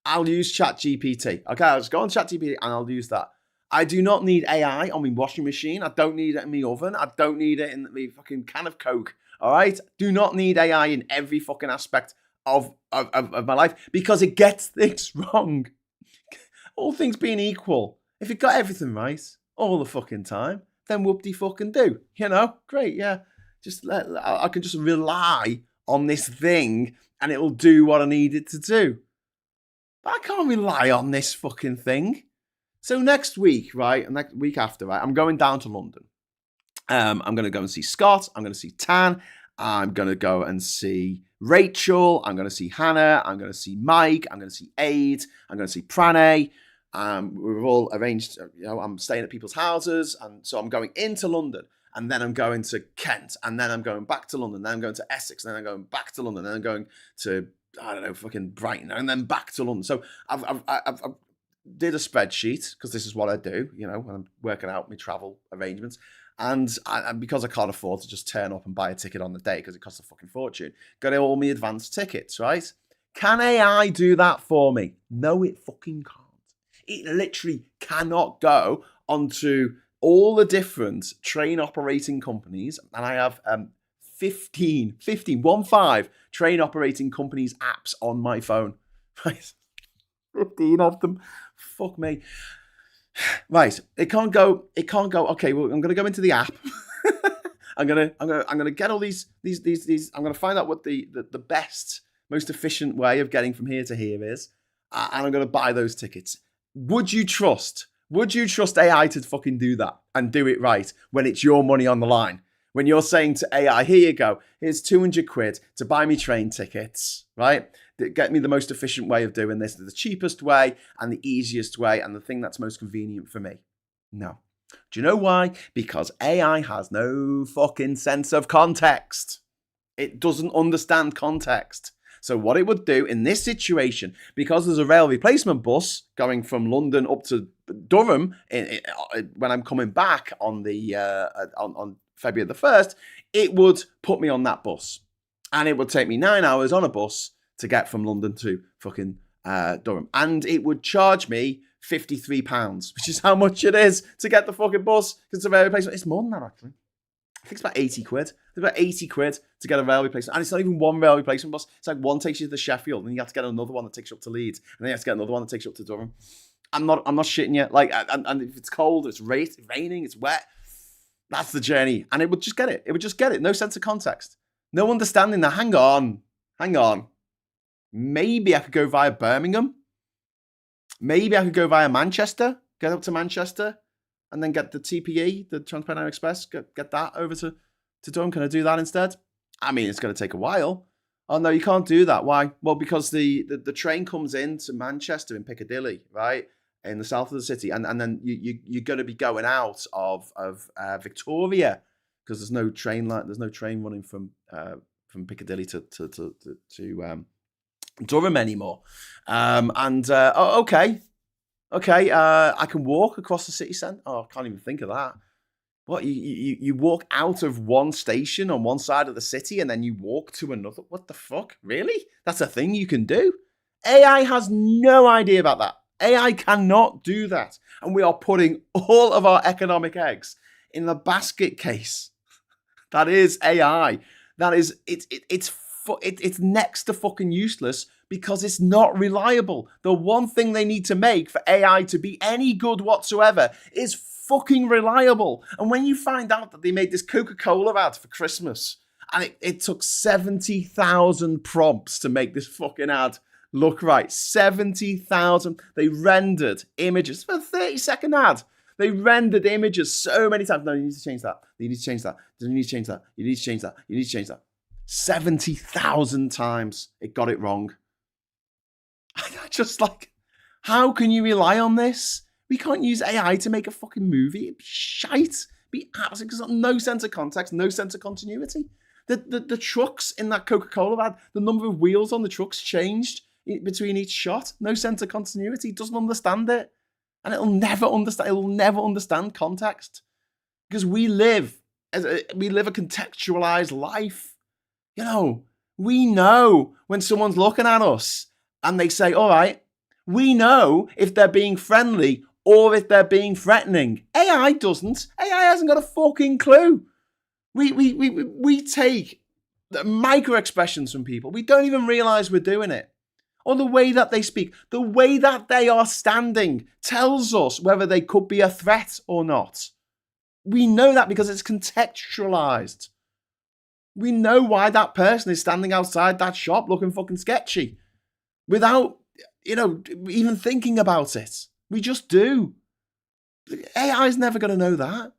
I'll use ChatGPT. Okay, I'll just go on ChatGPT and I'll use that. I do not need AI on my washing machine. I don't need it in my oven. I don't need it in my fucking can of Coke. All right? Do not need AI in every fucking aspect of my life because it gets things wrong. All things being equal, if it got everything right all the fucking time, then whoop-de-fucking do. You know? Great, yeah. I can just rely on this thing and it'll do what I need it to do. But I can't rely on this fucking thing. So next week, right, and next week after, right, I'm going down to London. I'm going to go and see Scott. I'm going to see Tan. I'm going to go and see Rachel. I'm going to see Hannah. I'm going to see Mike. I'm going to see Aid. I'm going to see Pranay. We've all arranged, I'm staying at people's houses. And so I'm going into London. And then I'm going to Kent. And then I'm going back to London. Then I'm going to Essex. And then I'm going back to London. And then I'm going to, I don't know, fucking Brighton. And then back to London. So I've did a spreadsheet, because this is what I do, when I'm working out my travel arrangements. And because I can't afford to just turn up and buy a ticket on the day, because it costs a fucking fortune, got all my advanced tickets, right? Can AI do that for me? No, it fucking can't. It literally cannot go onto all the different train operating companies, and I have 15 train operating companies apps on my phone, right? 15 of them. Fuck me. Right, it can't go. Okay, well, I'm gonna go into the app. I'm gonna get all these. I'm gonna find out what the best, most efficient way of getting from here to here is, and I'm gonna buy those tickets. Would you trust AI to fucking do that and do it right when it's your money on the line? When you're saying to AI, here you go, here's 200 quid to buy me train tickets, right? Get me the most efficient way of doing this, the cheapest way and the easiest way and the thing that's most convenient for me. No. Do you know why? Because AI has no fucking sense of context. It doesn't understand context. So what it would do in this situation, because there's a rail replacement bus going from London up to Durham when I'm coming back on the on February the 1st, it would put me on that bus. And it would take me 9 hours on a bus to get from London to fucking Durham. And it would charge me £53, which is how much it is to get the fucking bus, because it's a rail replacement. It's more than that, actually. I think it's about 80 quid. It's about 80 quid to get a rail replacement. And it's not even one rail replacement bus. It's like one takes you to Sheffield, and you have to get another one that takes you up to Leeds, and then you have to get another one that takes you up to Durham. I'm not shitting you. Like, and if it's cold, it's raining, it's wet, that's the journey. And it would just get it. It would just get it. No sense of context. No understanding that, hang on. Maybe I could go via Birmingham. Maybe I could go via Manchester, get up to Manchester, and then get the TPE, the Trans-Pennine Express, get that over to Durham. Can I do that instead? I mean, it's going to take a while. Oh, no, you can't do that. Why? Well, because the train comes into Manchester in Piccadilly, right, in the south of the city, and then you're going to be going out of Victoria, because there's no train running from Piccadilly to Durham anymore. Okay, I can walk across the city centre. Oh, I can't even think of that. What, you walk out of one station on one side of the city and then you walk to another? What the fuck? Really? That's a thing you can do? AI has no idea about that. AI cannot do that. And we are putting all of our economic eggs in the basket case. That is AI. That is, it's next to fucking useless, because it's not reliable. The one thing they need to make for AI to be any good whatsoever is fucking reliable. And when you find out that they made this Coca-Cola ad for Christmas, and it took 70,000 prompts to make this fucking ad look right. 70,000. They rendered images for a 30-second ad. They rendered images so many times. No, you need to change that. You need to change that. You need to change that. You need to change that. You need to change that. 70,000 times it got it wrong. Just like, how can you rely on this? We can't use AI to make a fucking movie. It'd be shite. It'd be absolutely, because there's no sense of context, no sense of continuity. The trucks in that Coca-Cola ad, the number of wheels on the trucks changed between each shot. No sense of continuity. It doesn't understand it. And it'll never understand context. Because we live a contextualized life. You know, we know when someone's looking at us and they say, all right, we know if they're being friendly or if they're being threatening. AI doesn't. AI hasn't got a fucking clue. We take the micro expressions from people. We don't even realize we're doing it. Or the way that they speak, the way that they are standing tells us whether they could be a threat or not. We know that because it's contextualized. We know why that person is standing outside that shop looking fucking sketchy without, even thinking about it. We just do. AI is never going to know that.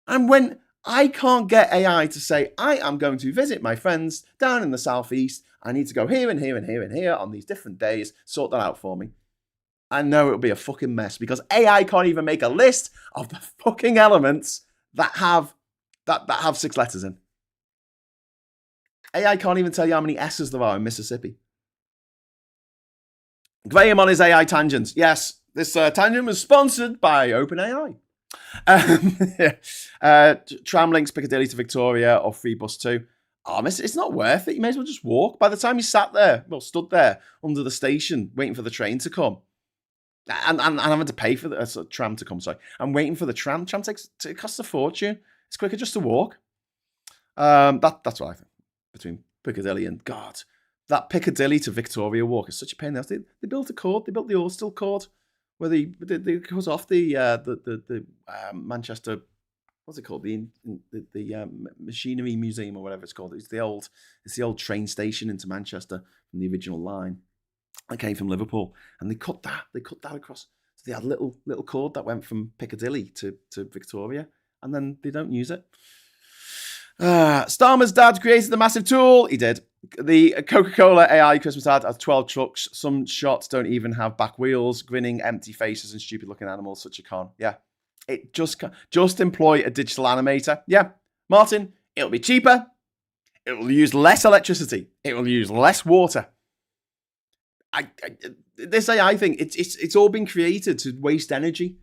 And when I can't get AI to say, I am going to visit my friends down in the southeast, I need to go here and here and here and here on these different days, sort that out for me. I know it'll be a fucking mess because AI can't even make a list of the fucking elements that have 6 letters in. AI can't even tell you how many S's there are in Mississippi. Graham on his AI tangents. Yes, this tangent was sponsored by OpenAI. Tram links Piccadilly to Victoria or free bus too. It's not worth it. You may as well just walk. By the time you stood there under the station waiting for the train to come, and having to pay for the tram to come, I'm waiting for the tram. It costs a fortune. It's quicker just to walk. That's what I think. Between Piccadilly and God, that Piccadilly to Victoria walk is such a pain in the ass. They built a cord. They built the Ulster cord, where they goes off the Manchester. What's it called? The Machinery Museum or whatever it's called. It's the old train station into Manchester from the original line. I came from Liverpool, and they cut that across. So they had a little cord that went from Piccadilly to Victoria, and then they don't use it. Starmer's dad created the massive tool. He did. The Coca-Cola AI Christmas ad has 12 trucks. Some shots don't even have back wheels, grinning empty faces and stupid looking animals. Such a con. Yeah. It just employ a digital animator. Yeah. Martin, it'll be cheaper. It will use less electricity. It will use less water. This AI thing, it's all been created to waste energy.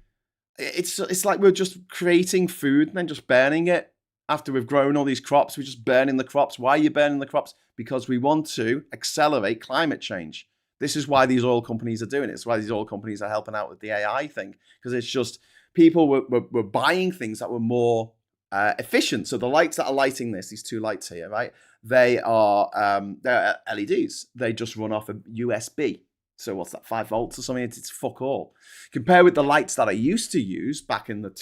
It's like we're just creating food and then just burning it. After we've grown all these crops, we're just burning the crops. Why are you burning the crops? Because we want to accelerate climate change. This is why these oil companies are doing it. It's why these oil companies are helping out with the AI thing. Because it's just people were buying things that were more efficient. So the lights that are lighting these 2 lights here, right? They're LEDs. They just run off a USB. So what's that, 5 volts or something? It's fuck all. Compared with the lights that I used to use back in the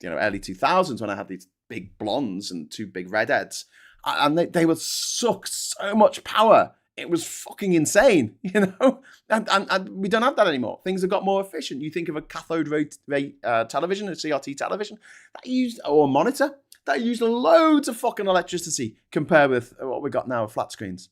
early 2000s when I had these big blondes and 2 big redheads, and they would suck so much power. It was fucking insane, and we don't have that anymore. Things have got more efficient. You think of a cathode ray television, a CRT television, or a monitor, that used loads of fucking electricity compared with what we got now with flat screens.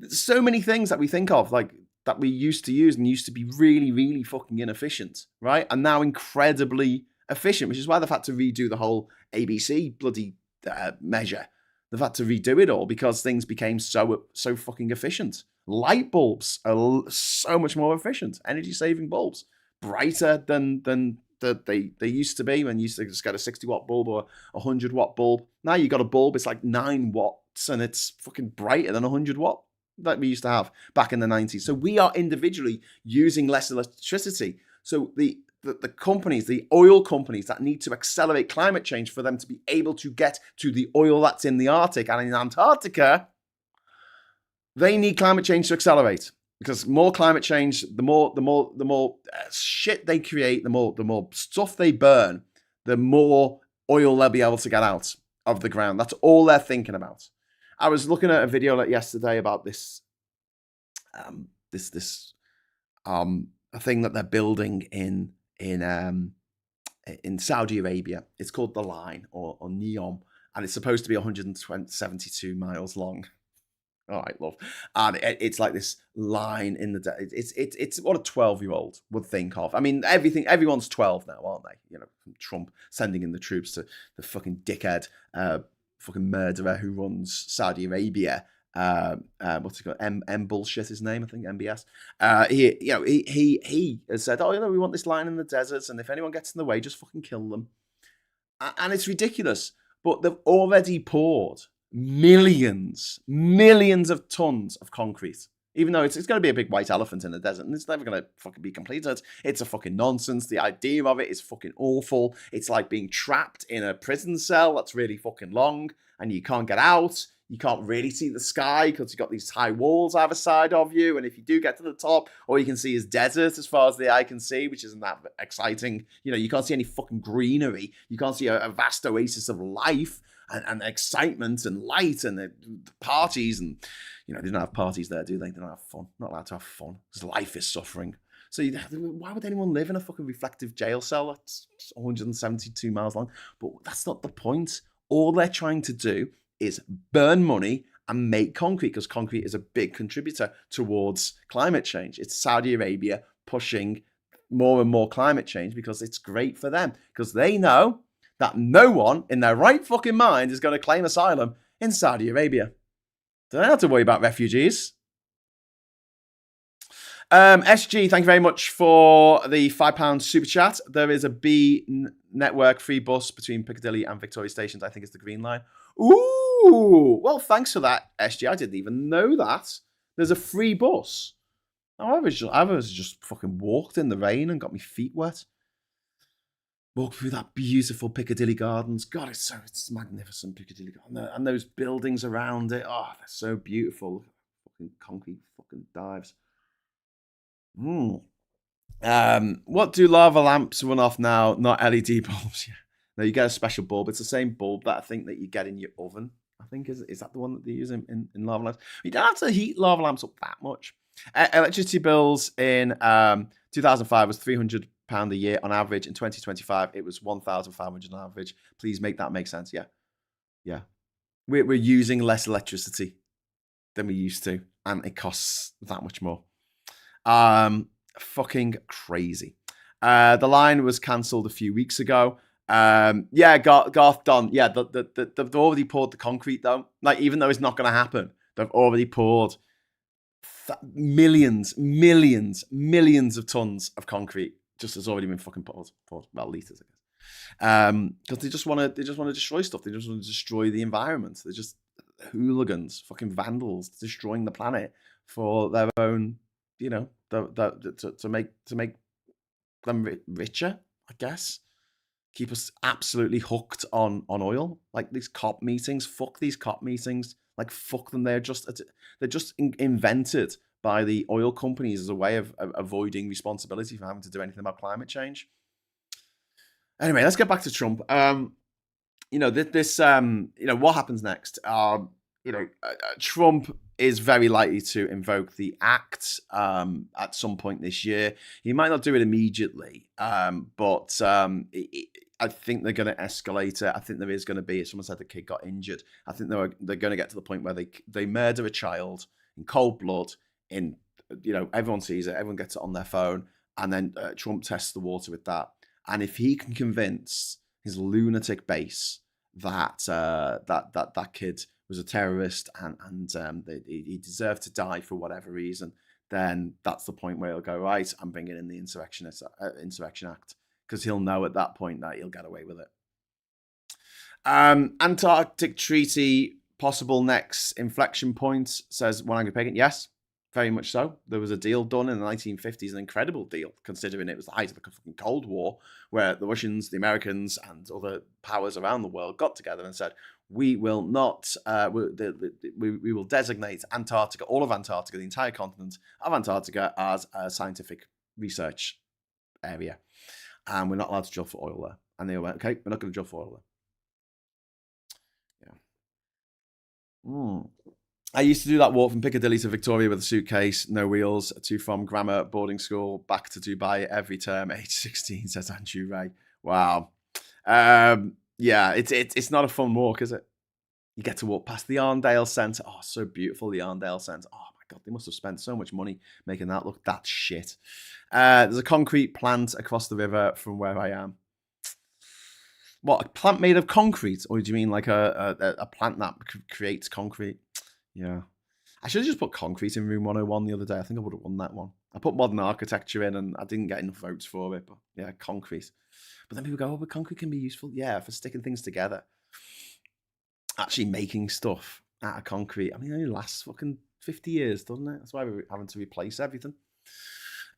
So many things that we think of, like, that we used to use and used to be really, really fucking inefficient, right? And now incredibly efficient, which is why they've had to redo the whole ABC bloody measure. They've had to redo it all because things became so fucking efficient. Light bulbs are so much more efficient, energy-saving bulbs, brighter than they used to be when you used to just get a 60-watt bulb or a 100-watt bulb. Now you got a bulb, it's like 9 watts, and it's fucking brighter than a 100-watt that we used to have back in the 90s. So we are individually using less electricity. So the companies, the oil companies that need to accelerate climate change for them to be able to get to the oil that's in the Arctic and in Antarctica, they need climate change to accelerate. Because more climate change, the more shit they create, the more stuff they burn, the more oil they'll be able to get out of the ground. That's all they're thinking about. I was looking at a video yesterday about this a thing that they're building in Saudi Arabia. It's called the Line or NEOM, and it's supposed to be 172 miles long. All right, love. And it's like this line in the it's what a 12-year-old would think of. I mean, everyone's 12 now, aren't they? From Trump sending in the troops to the fucking dickhead, fucking murderer who runs Saudi Arabia. What's he called? M bullshit his name, I think, MBS. He has said, we want this line in the deserts, and if anyone gets in the way, just fucking kill them. And it's ridiculous, but they've already poured millions of tons of concrete, even though it's going to be a big white elephant in the desert, and it's never going to fucking be completed. It's a fucking nonsense. The idea of it is fucking awful. It's like being trapped in a prison cell that's really fucking long, and you can't get out. You can't really see the sky because you've got these high walls either side of you, and if you do get to the top, all you can see is desert as far as the eye can see, which isn't that exciting. You can't see any fucking greenery. You can't see a vast oasis of life and excitement and light and the parties, and they don't have parties there, do they? They don't have fun. Not allowed to have fun because life is suffering. So why would anyone live in a fucking reflective jail cell that's 172 miles long? But that's not the point. All they're trying to do is burn money and make concrete, because concrete is a big contributor towards climate change. It's Saudi Arabia pushing more and more climate change because it's great for them, because they know that no one in their right fucking mind is going to claim asylum in Saudi Arabia. They don't have to worry about refugees. SG, thank you very much for the £5 super chat. There is a B network free bus between Piccadilly and Victoria stations. I think it's the Green Line. Ooh, well, thanks for that, SG. I didn't even know that. There's a free bus. Oh, I was just fucking walked in the rain and got my feet wet. Walked through that beautiful Piccadilly Gardens. God, it's magnificent, Piccadilly Gardens. And those buildings around it. Oh, they're so beautiful. Fucking concrete fucking dives. What do lava lamps run off now? Not LED bulbs. Yeah. No, you get a special bulb. It's the same bulb that I think that you get in your oven. I think is that the one that they use in lava lamps? You don't have to heat lava lamps up that much. Electricity bills in 2005 was £300 a year on average. In 2025, it was 1,500 on average. Please make that make sense. Yeah. We're using less electricity than we used to, and it costs that much more. Fucking crazy. The line was cancelled a few weeks ago. Garth Don. Yeah, they've already poured the concrete though. Like, even though it's not going to happen, they've already poured millions of tons of concrete. Just has already been fucking poured. Well, liters, I guess. Because they just want to destroy stuff. They just want to destroy the environment. They're just hooligans, fucking vandals, destroying the planet for their own, to make them richer, I guess. Keep us absolutely hooked on oil. Like these COP meetings, fuck these COP meetings. Like, fuck them. They're just invented by the oil companies as a way of avoiding responsibility for having to do anything about climate change. Anyway, let's get back to Trump. What happens next? Trump is very likely to invoke the act at some point this year. He might not do it immediately, but I think they're going to escalate it. I think there is going to be, someone said the kid got injured. I think they're going to get to the point where they murder a child in cold blood. Everyone sees it, everyone gets it on their phone, and then Trump tests the water with that. And if he can convince his lunatic base that that kid was a terrorist and he deserved to die for whatever reason, then that's the point where he'll go, right, I'm bringing in the Insurrection Act, because he'll know at that point that he'll get away with it. Antarctic Treaty, possible next inflection point, says One Angry Pagan. Yes, very much so. There was a deal done in the 1950s, an incredible deal, considering it was the height of the fucking Cold War, where the Russians, the Americans, and other powers around the world got together and said, we will not, we will designate Antarctica, all of Antarctica, the entire continent of Antarctica, as a scientific research area. And we're not allowed to drill for oil there. And they went, okay, we're not going to drill for oil there. Yeah. I used to do that walk from Piccadilly to Victoria with a suitcase, no wheels, to from grammar boarding school back to Dubai every term, age 16, says Andrew Ray. Wow. Yeah, it's not a fun walk, is it? You get to walk past the Arndale Centre. Oh, so beautiful, the Arndale Centre. Oh my God, they must have spent so much money making that look that shit. There's a concrete plant across the river from where I am. What, a plant made of concrete? Or do you mean like a plant that creates concrete? Yeah. I should have just put concrete in room 101 the other day. I think I would have won that one. I put modern architecture in and I didn't get enough votes for it. But yeah, concrete. But then people go, oh, but concrete can be useful. Yeah, for sticking things together. Actually making stuff out of concrete. I mean, it only lasts fucking 50 years, doesn't it? That's why we're having to replace everything.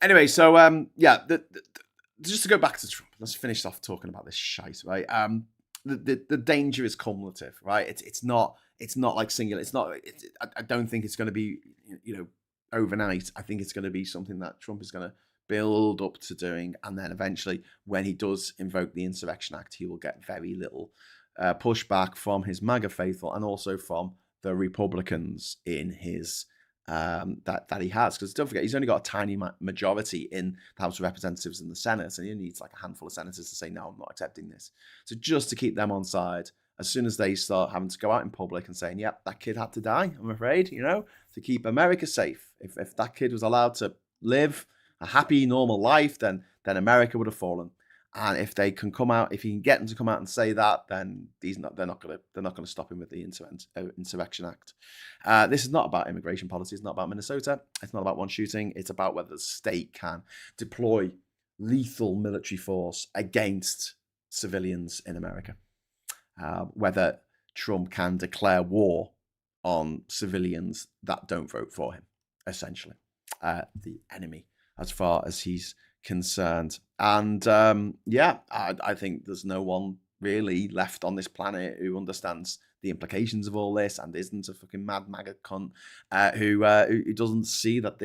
Anyway, so just to go back to Trump, let's finish off talking about this shite, right? The danger is cumulative, right? It's not like singular. I don't think it's going to be, overnight. I think it's going to be something that Trump is going to build up to doing, and then eventually, when he does invoke the Insurrection Act, he will get very little pushback from his MAGA faithful and also from the Republicans in his that he has. Because don't forget, he's only got a tiny majority in the House of Representatives and the Senate, and he needs like a handful of senators to say, no, I'm not accepting this. So just to keep them on side, as soon as they start having to go out in public and saying, yep, that kid had to die, I'm afraid, to keep America safe. If that kid was allowed to live a happy, normal life, then America would have fallen. And if they can come out, if you can get them to come out and say that, then they're not gonna stop him with the Insurrection Act. This is not about immigration policy. It's not about Minnesota. It's not about one shooting. It's about whether the state can deploy lethal military force against civilians in America. Whether Trump can declare war on civilians that don't vote for him, essentially, the enemy, as far as he's concerned. And I think there's no one really left on this planet who understands the implications of all this and isn't a fucking mad MAGA cunt who doesn't see that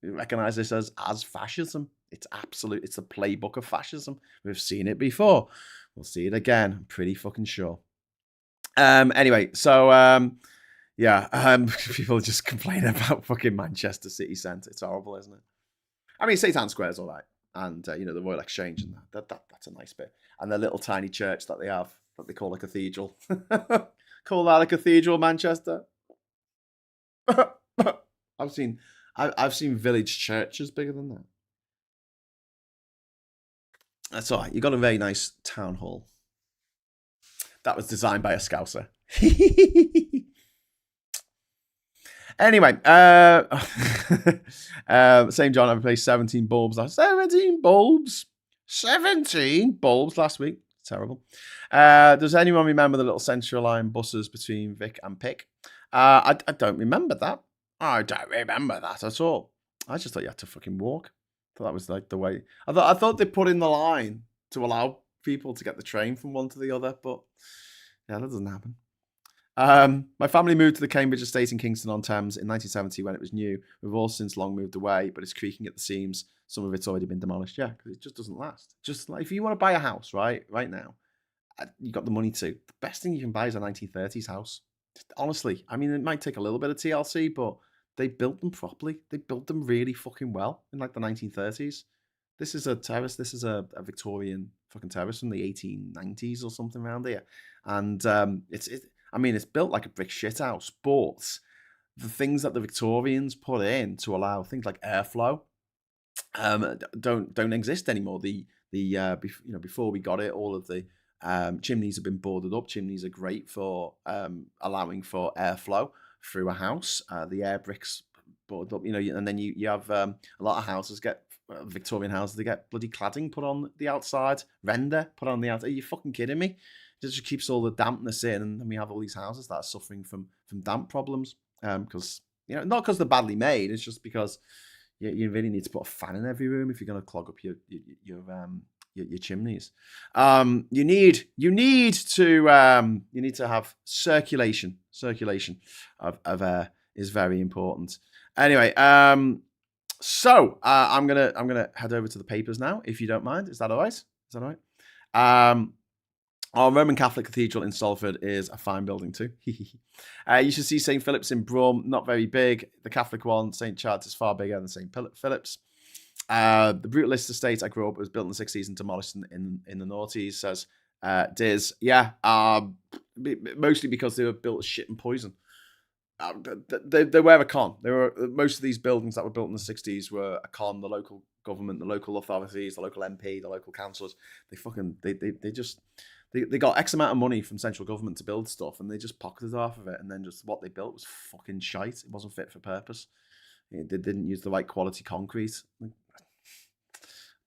recognize this as fascism. It's the playbook of fascism. We've seen it before. We'll see it again. I'm pretty fucking sure. Anyway, so people are just complaining about fucking Manchester city centre. It's horrible, isn't it? I mean, St. Anne's Square is all right. And, the Royal Exchange and that's a nice bit. And the little tiny church that they have that they call a cathedral. Call that a cathedral, Manchester? I've seen village churches bigger than that. That's all right. You got a very nice town hall. That was designed by a Scouser. Anyway, St. John replaced 17 bulbs. 17 bulbs? 17 bulbs last week. Terrible. Does anyone remember the little Central Line buses between Vic and Pick? I don't remember that. I don't remember that at all. I just thought you had to fucking walk. I thought that was like the way. I thought they put in the line to allow people to get the train from one to the other, but yeah, that doesn't happen. My family moved to the Cambridge estate in Kingston-on-Thames in 1970 when it was new. We've all since long moved away, but it's creaking at the seams. Some of it's already been demolished. Yeah, because it just doesn't last. Just like if you want to buy a house, right now, you got the money to. The best thing you can buy is a 1930s house. Honestly, I mean, it might take a little bit of TLC, but they built them properly. They built them really fucking well in like the 1930s. This is a terrace. This is a Victorian fucking terrace from the 1890s or something around here, and it's built like a brick shithouse, but the things that the Victorians put in to allow things like airflow don't exist anymore. Before we got it, all of the chimneys have been boarded up. Chimneys are great for allowing for airflow through a house. The air bricks boarded up, and then you have a lot of houses get Victorian houses. They get bloody cladding put on the outside, render put on the outside. Are you fucking kidding me? It just keeps all the dampness in, and then we have all these houses that are suffering from damp problems. Because not because they're badly made, it's just because you really need to put a fan in every room if you're going to clog up your chimneys. You need to have circulation. Circulation of air is very important. Anyway, so I'm gonna head over to the papers now, if you don't mind. Is that all right? Our Roman Catholic Cathedral in Salford is a fine building too. You should see St. Philip's in Brum, not very big. The Catholic one, St. Chad's, is far bigger than St. Philip's. The Brutalist estate I grew up was built in the 60s and demolished in the noughties, says Diz. Yeah, mostly because they were built as shit and poison. They were a con. Most of these buildings that were built in the 60s were a con. The local government, the local authorities, the local MP, the local councillors, they got X amount of money from central government to build stuff, and they just pocketed half of it, and then just what they built was fucking shite. It wasn't fit for purpose. They didn't use the right quality concrete.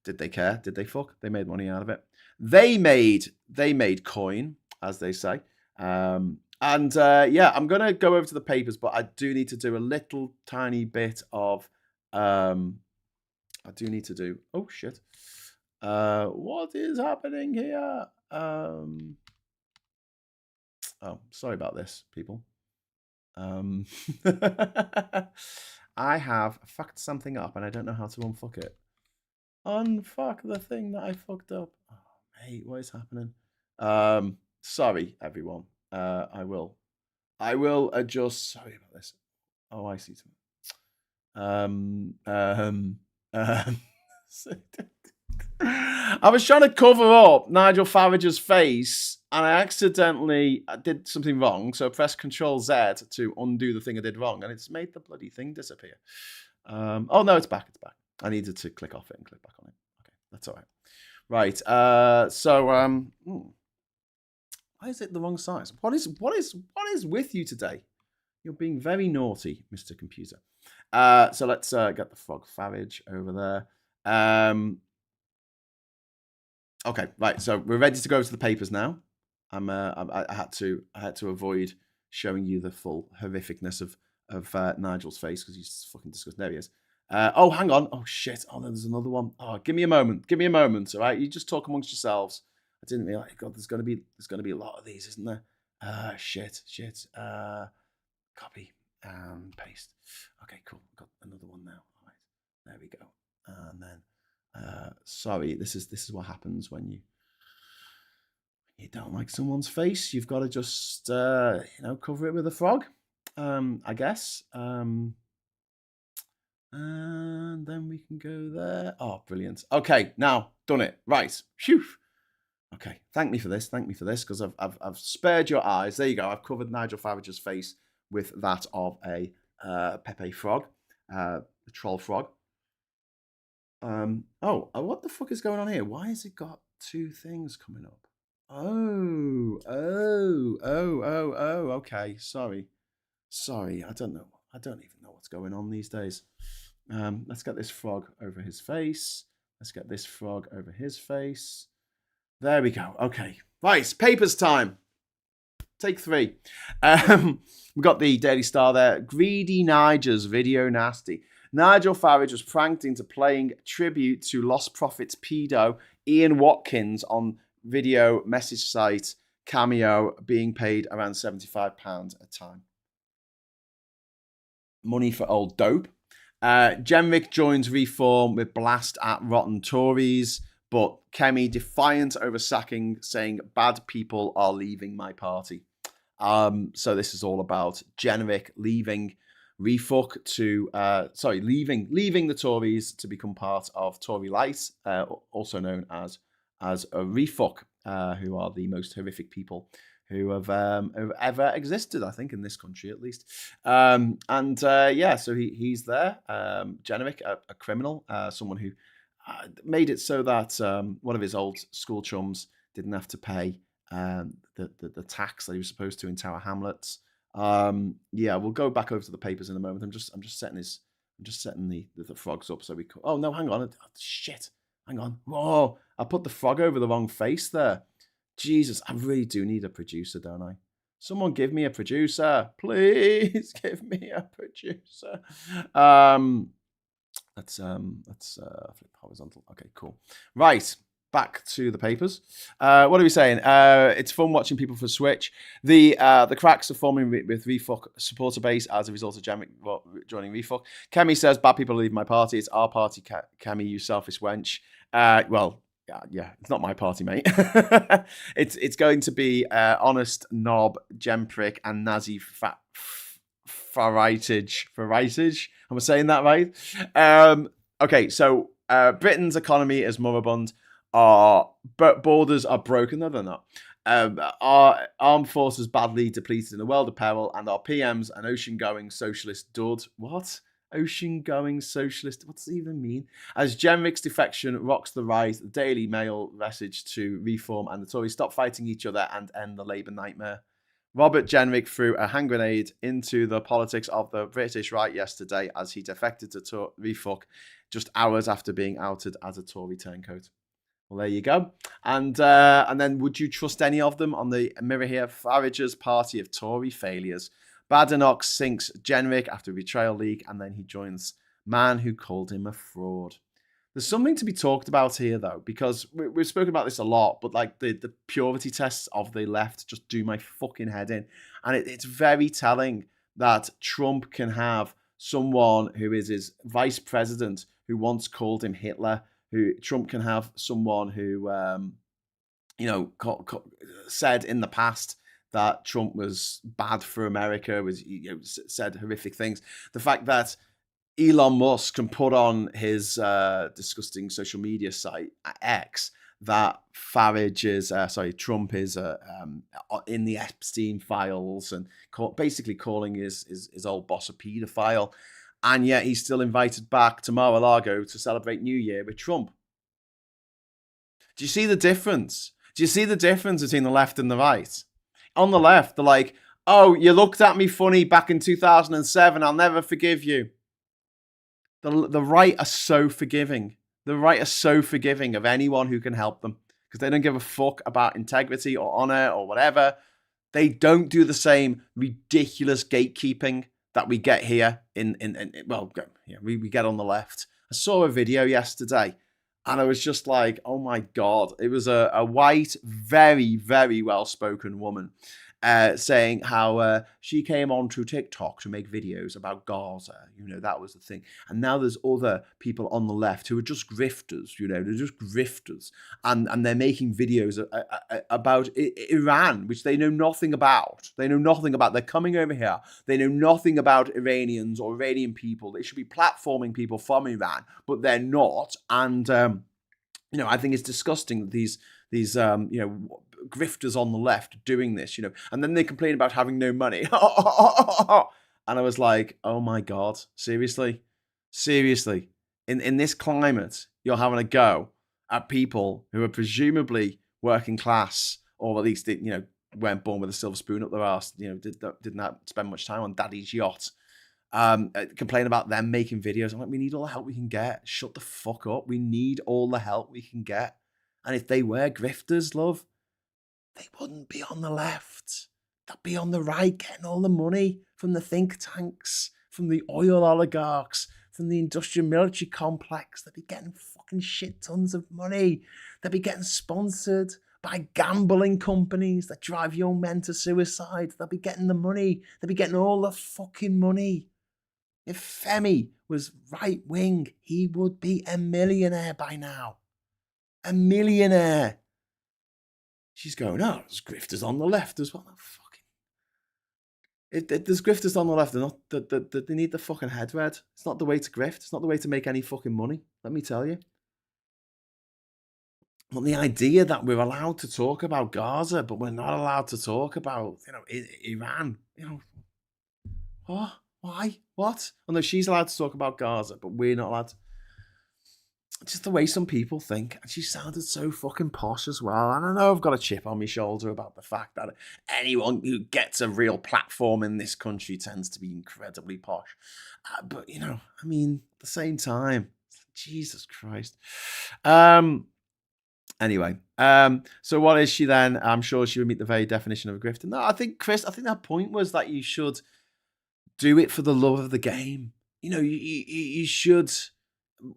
Did they care? Did they fuck? They made money out of it. They made coin, as they say. I'm gonna go over to the papers, but I do need to do a little tiny bit of oh shit. What is happening here? Oh, sorry about this, people. I have fucked something up and I don't know how to unfuck it. Unfuck the thing that I fucked up. Oh, mate, what is happening? Sorry, everyone. I will adjust. Sorry about this. Oh, I see something. Um, um, I was trying to cover up Nigel Farage's face, and I accidentally did something wrong. So I pressed Control Z to undo the thing I did wrong, and it's made the bloody thing disappear. Oh no, it's back. It's back. I needed to click off it and click back on it. Okay, that's all right. Right. Why is it the wrong size? What is with you today? You're being very naughty, Mr. Computer. So let's get the Frog Farage over there. Okay, right. So we're ready to go to the papers now. I had to avoid showing you the full horrificness of Nigel's face because he's fucking disgusting. There he is. Oh, hang on. Oh shit. Oh, there's another one. Oh, give me a moment. Give me a moment. All right. You just talk amongst yourselves. I didn't realize. God, there's gonna be a lot of these, isn't there? Shit. Copy and paste. Okay, cool. Got another one now. All right. There we go. And then, sorry. This is what happens when you don't like someone's face. You've got to just cover it with a frog. I guess. And then we can go there. Oh, brilliant. Okay, now done it. Right. Phew. Okay. Thank me for this, because I've spared your eyes. There you go. I've covered Nigel Farage's face with that of a Pepe frog, a troll frog. What the fuck is going on here? Why has it got two things coming up? Oh. Okay. Sorry. I don't know. I don't even know what's going on these days. Let's get this frog over his face. Let's get this frog over his face. There we go. Okay. Right. Papers time. Take 3. We've got the Daily Star there. Greedy Niger's video nasty. Nigel Farage was pranked into playing tribute to Lost Profits pedo Ian Watkins on video message site Cameo, being paid around £75 a time. Money for old dope. Jenrick joins Reform with blast at rotten Tories, but Kemi defiant over sacking, saying bad people are leaving my party. So this is all about Jenrick leaving Refuck to leaving the Tories to become part of Tory Light, also known as a Refuck, who are the most horrific people who have ever existed, I think, in this country at least. So he's there. Jenrick, a criminal, someone who made it so that one of his old school chums didn't have to pay the tax that he was supposed to in Tower Hamlets. We'll go back over to the papers in a moment. I'm just setting the frogs up so we can. Oh no, hang on. Oh, shit. Hang on. Whoa. I put the frog over the wrong face there. Jesus, I really do need a producer, don't I? Someone give me a producer. Please give me a producer. Let's flip horizontal. Okay, cool. Right. Back to the papers. What are we saying? It's fun watching people for Switch. The cracks are forming with Refuck supporter base as a result of joining Refuck. Kemi says, bad people leave my party. It's our party, Kemi, you selfish wench. Yeah, it's not my party, mate. It's going to be Honest, Knob, Gemprick, and Nazi Farritage. Am I saying that right? Okay, so Britain's economy is moribund. Our borders are broken. No, they're not. Our armed forces badly depleted in a world of peril, and our PM's an ocean-going socialist dud. What? Ocean-going socialist? What does it even mean? As Jenrick's defection rocks the right, the Daily Mail message to Reform and the Tories stop fighting each other and end the Labour nightmare. Robert Jenrick threw a hand grenade into the politics of the British right yesterday as he defected to Refuck just hours after being outed as a Tory turncoat. Well, there you go. And then would you trust any of them on the mirror here? Farage's party of Tory failures. Badenoch sinks Jenrick after betrayal leak, and then he joins man who called him a fraud. There's something to be talked about here, though, because we've spoken about this a lot, but like the purity tests of the left just do my fucking head in. And it's very telling that Trump can have someone who is his vice president who once called him Hitler. Trump can have someone who, said in the past that Trump was bad for America, said horrific things. The fact that Elon Musk can put on his disgusting social media site X that Trump is in the Epstein files and basically calling his old boss a paedophile, and yet he's still invited back to Mar-a-Lago to celebrate New Year with Trump. Do you see the difference? Do you see the difference between the left and the right? On the left, they're like, oh, you looked at me funny back in 2007, I'll never forgive you. The right are so forgiving. The right are so forgiving of anyone who can help them because they don't give a fuck about integrity or honor or whatever. They don't do the same ridiculous gatekeeping that we get here we get on the left. I saw a video yesterday and I was just like, oh my God. It was a white, very, very well-spoken woman saying how she came onto TikTok to make videos about Gaza. That was the thing. And now there's other people on the left who are just grifters, they're just grifters. And they're making videos about Iran, which they know nothing about. They know nothing about. They're coming over here. They know nothing about Iranians or Iranian people. They should be platforming people from Iran, but they're not. And, I think it's disgusting that these grifters on the left doing this, and then they complain about having no money. And I was like, oh my God, seriously? In this climate, you're having a go at people who are presumably working class, or at least, weren't born with a silver spoon up their arse, did not spend much time on daddy's yacht. Complain about them making videos. I'm like, we need all the help we can get. Shut the fuck up. We need all the help we can get. And if they were grifters, love, they wouldn't be on the left. They'd be on the right, getting all the money from the think tanks, from the oil oligarchs, from the industrial military complex. They'd be getting fucking shit tons of money. They'd be getting sponsored by gambling companies that drive young men to suicide. They'll be getting the money. They'll be getting all the fucking money. If Femi was right-wing, he would be a millionaire by now. A millionaire. She's going, oh, there's grifters on the left as well. There's grifters on the left. They need the fucking head read. It's not the way to grift. It's not the way to make any fucking money. Let me tell you. But the idea that we're allowed to talk about Gaza, but we're not allowed to talk about, Iran. What? Why? What? Oh no, she's allowed to talk about Gaza, but we're not allowed to. Just the way some people think. And she sounded so fucking posh as well. And I know I've got a chip on my shoulder about the fact that anyone who gets a real platform in this country tends to be incredibly posh. But, at the same time, Jesus Christ. Anyway, so what is she then? I'm sure she would meet the very definition of a grifter. No, I think that point was that you should do it for the love of the game. You should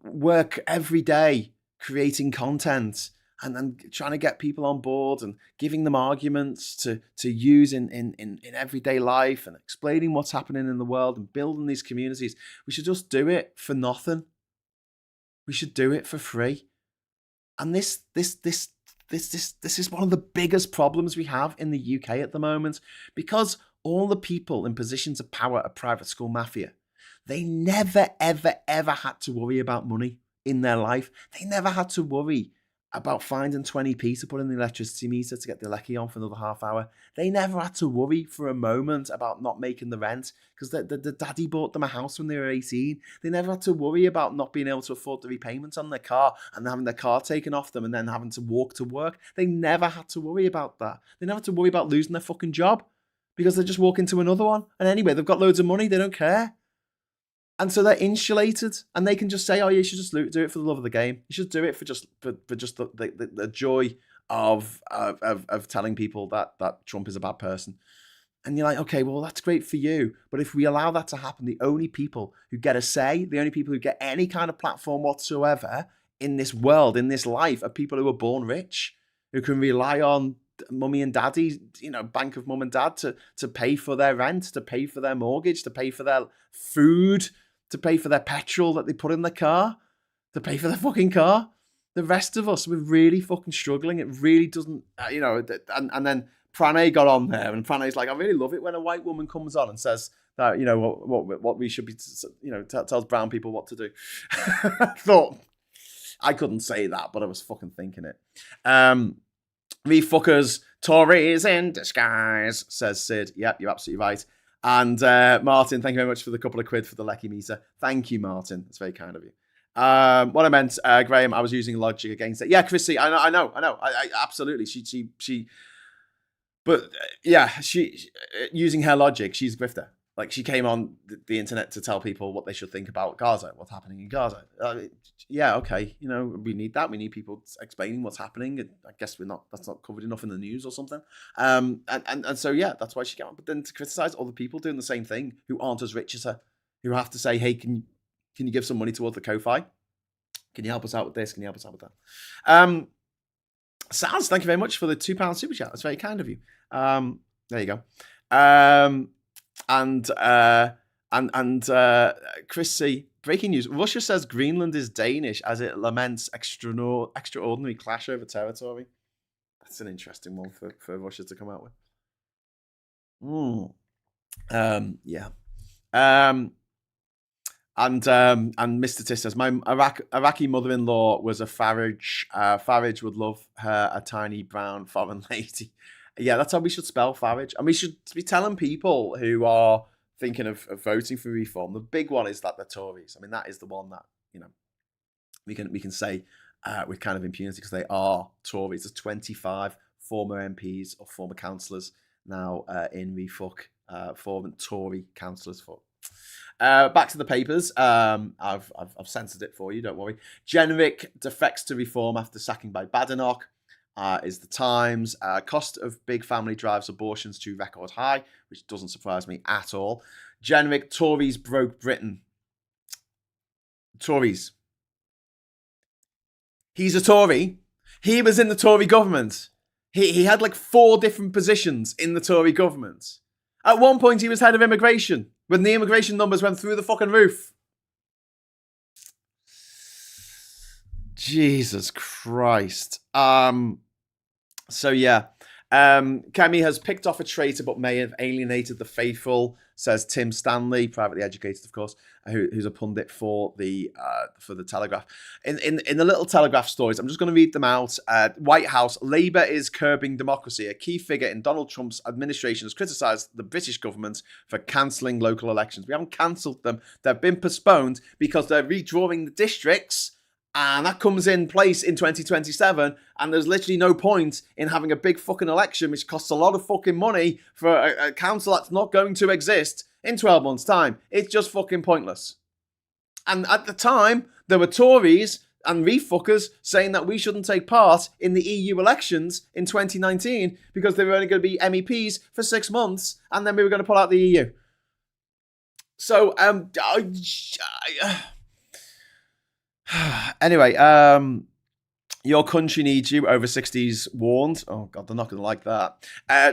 work every day creating content and trying to get people on board and giving them arguments to use in everyday life and explaining what's happening in the world and building these communities. We should just do it for nothing. We should do it for free. And this is one of the biggest problems we have in the UK at the moment, because all the people in positions of power are private school mafia. They never, ever, ever had to worry about money in their life. They never had to worry about finding 20p to put in the electricity meter to get the lecky on for another half hour. They never had to worry for a moment about not making the rent because the daddy bought them a house when they were 18. They never had to worry about not being able to afford the repayments on their car and having their car taken off them and then having to walk to work. They never had to worry about that. They never had to worry about losing their fucking job because they just walk into another one. And anyway, they've got loads of money. They don't care. And so they're insulated, and they can just say, "Oh, you should just do it for the love of the game. You should do it for just the joy of telling people that Trump is a bad person." And you're like, okay, well, that's great for you, but if we allow that to happen, the only people who get a say, the only people who get any kind of platform whatsoever in this world, in this life, are people who are born rich, who can rely on mummy and daddy, bank of mum and dad to pay for their rent, to pay for their mortgage, to pay for their food, to pay for their petrol that they put in the car, to pay for their fucking car. The rest of us, we're really fucking struggling. It really doesn't, and then Pranay got on there, and Pranay's like, I really love it when a white woman comes on and says that what we should be, tells brown people what to do. I thought I couldn't say that, but I was fucking thinking it. Me fuckers, Tories in disguise, says Sid. Yep, you're absolutely right. And Martin, thank you very much for the couple of quid for the Lecky meter. Thank you, Martin. That's very kind of you. What I meant, Graham, I was using logic against it. Yeah, Chrissy, I know. I absolutely. She. But she using her logic, she's a grifter. Like, she came on the internet to tell people what they should think about Gaza, what's happening in Gaza. Okay, we need that. We need people explaining what's happening. I guess that's not covered enough in the news or something. And so, that's why she came on. But then to criticize other people doing the same thing who aren't as rich as her, who have to say, hey, can you give some money towards the Ko-Fi? Can you help us out with this? Can you help us out with that? Sans, thank you very much for the £2 super chat. That's very kind of you. There you go. And Chris C. Breaking news: Russia says Greenland is Danish as it laments extraordinary clash over territory. That's an interesting one for Russia to come out with. Yeah. And Mr. Tiss says, my Iraqi mother-in-law was a Farage. Farage would love her a tiny brown foreign lady. Yeah, that's how we should spell Farage. And we should be telling people who are thinking of voting for reform. The big one is that they're Tories. I mean, that is the one that, we can say with kind of impunity because they are Tories. There's 25 former MPs or former councillors now in refuck, former Tory councillors for. Back to the papers. I've censored it for you, don't worry. Generic defects to reform after sacking by Badenoch is the Times. Cost of big family drives abortions to record high, which doesn't surprise me at all. Generic Tories broke Britain. Tories. He's a Tory. He was in the Tory government. He had like 4 different positions in the Tory government. At one point, he was head of immigration when the immigration numbers went through the fucking roof. Jesus Christ. So yeah. Kemi has picked off a traitor but may have alienated the faithful, says Tim Stanley, privately educated, of course, who's a pundit for the Telegraph. In the little Telegraph stories, I'm just going to read them out. White House: Labour is curbing democracy. A key figure in Donald Trump's administration has criticised the British government for cancelling local elections. We haven't cancelled them. They've been postponed because they're redrawing the districts. And that comes in place in 2027, and there's literally no point in having a big fucking election, which costs a lot of fucking money for a council that's not going to exist in 12 months' time. It's just fucking pointless. And at the time, there were Tories and refuckers saying that we shouldn't take part in the EU elections in 2019 because they were only going to be MEPs for 6 months, and then we were going to pull out the EU. So, anyway, your country needs you, over 60s warned. Oh, God, they're not going to like that.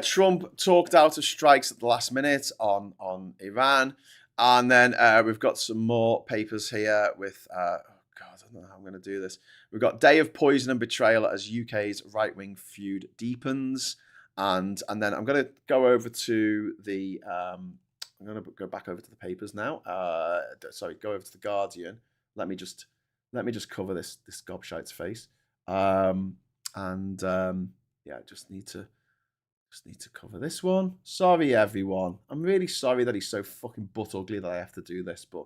Trump talked out of strikes at the last minute on Iran. And then we've got some more papers here with, God, I don't know how I'm going to do this. We've got Day of Poison and Betrayal as UK's right-wing feud deepens. And then I'm going to go over to the, I'm going to go back over to the papers now. Sorry, go over to the Guardian. Let me just cover this gobshite's face. Just need to cover this one. Sorry, everyone. I'm really sorry that he's so fucking butt ugly that I have to do this, but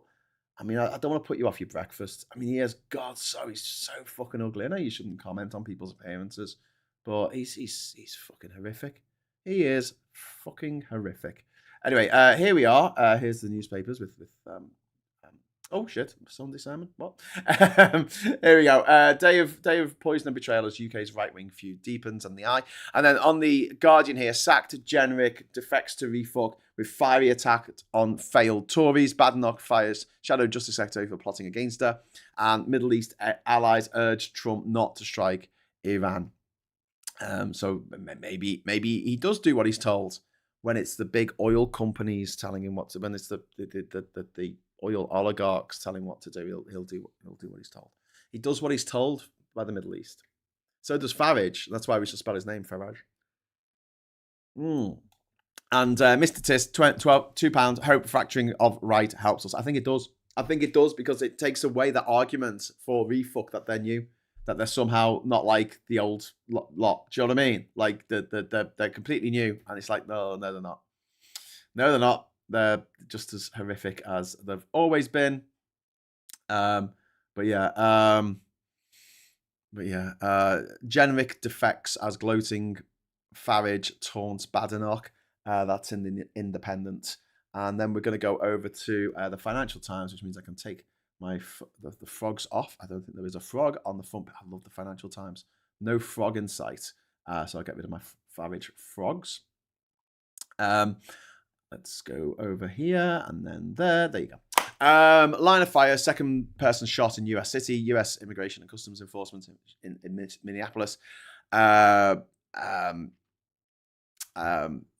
I mean, I don't want to put you off your breakfast. I mean, he's so fucking ugly. I know you shouldn't comment on people's appearances, but he's fucking horrific. He is fucking horrific. Anyway, here we are. Here's the newspapers with oh shit! Sunday sermon. What? Here we go. Day of Poison and Betrayal as UK's right-wing feud deepens on the eye. And then on the Guardian here, sacked generic defects to refuck with fiery attack on failed Tories. Badenoch fires Shadow Justice Secretary for plotting against her. And Middle East allies urge Trump not to strike Iran. So maybe he does do what he's told when it's the big oil companies telling him what to. When it's the oil oligarchs telling him what to do, he'll do what he's told. He does what he's told by the Middle East. So does Farage. That's why we should spell his name Farage. And Mr. Tis, £2. Hope fracturing of right helps us. I think it does. I think it does because it takes away the argument for refuck that they're new, that they're somehow not like the old lot. Do you know what I mean? Like they're completely new, and it's like no, they're not. No, they're not. They're just as horrific as they've always been. But yeah, Generic defects as gloating. Farage taunts Badenoch. That's in the Independent. And then we're going to go over to the Financial Times, which means I can take my the frogs off. I don't think there is a frog on the front. I love the Financial Times. No frog in sight. So I'll get rid of my Farage frogs. Let's go over here and then there. There you go. Line of fire, second person shot in US City, US Immigration and Customs Enforcement in Minneapolis.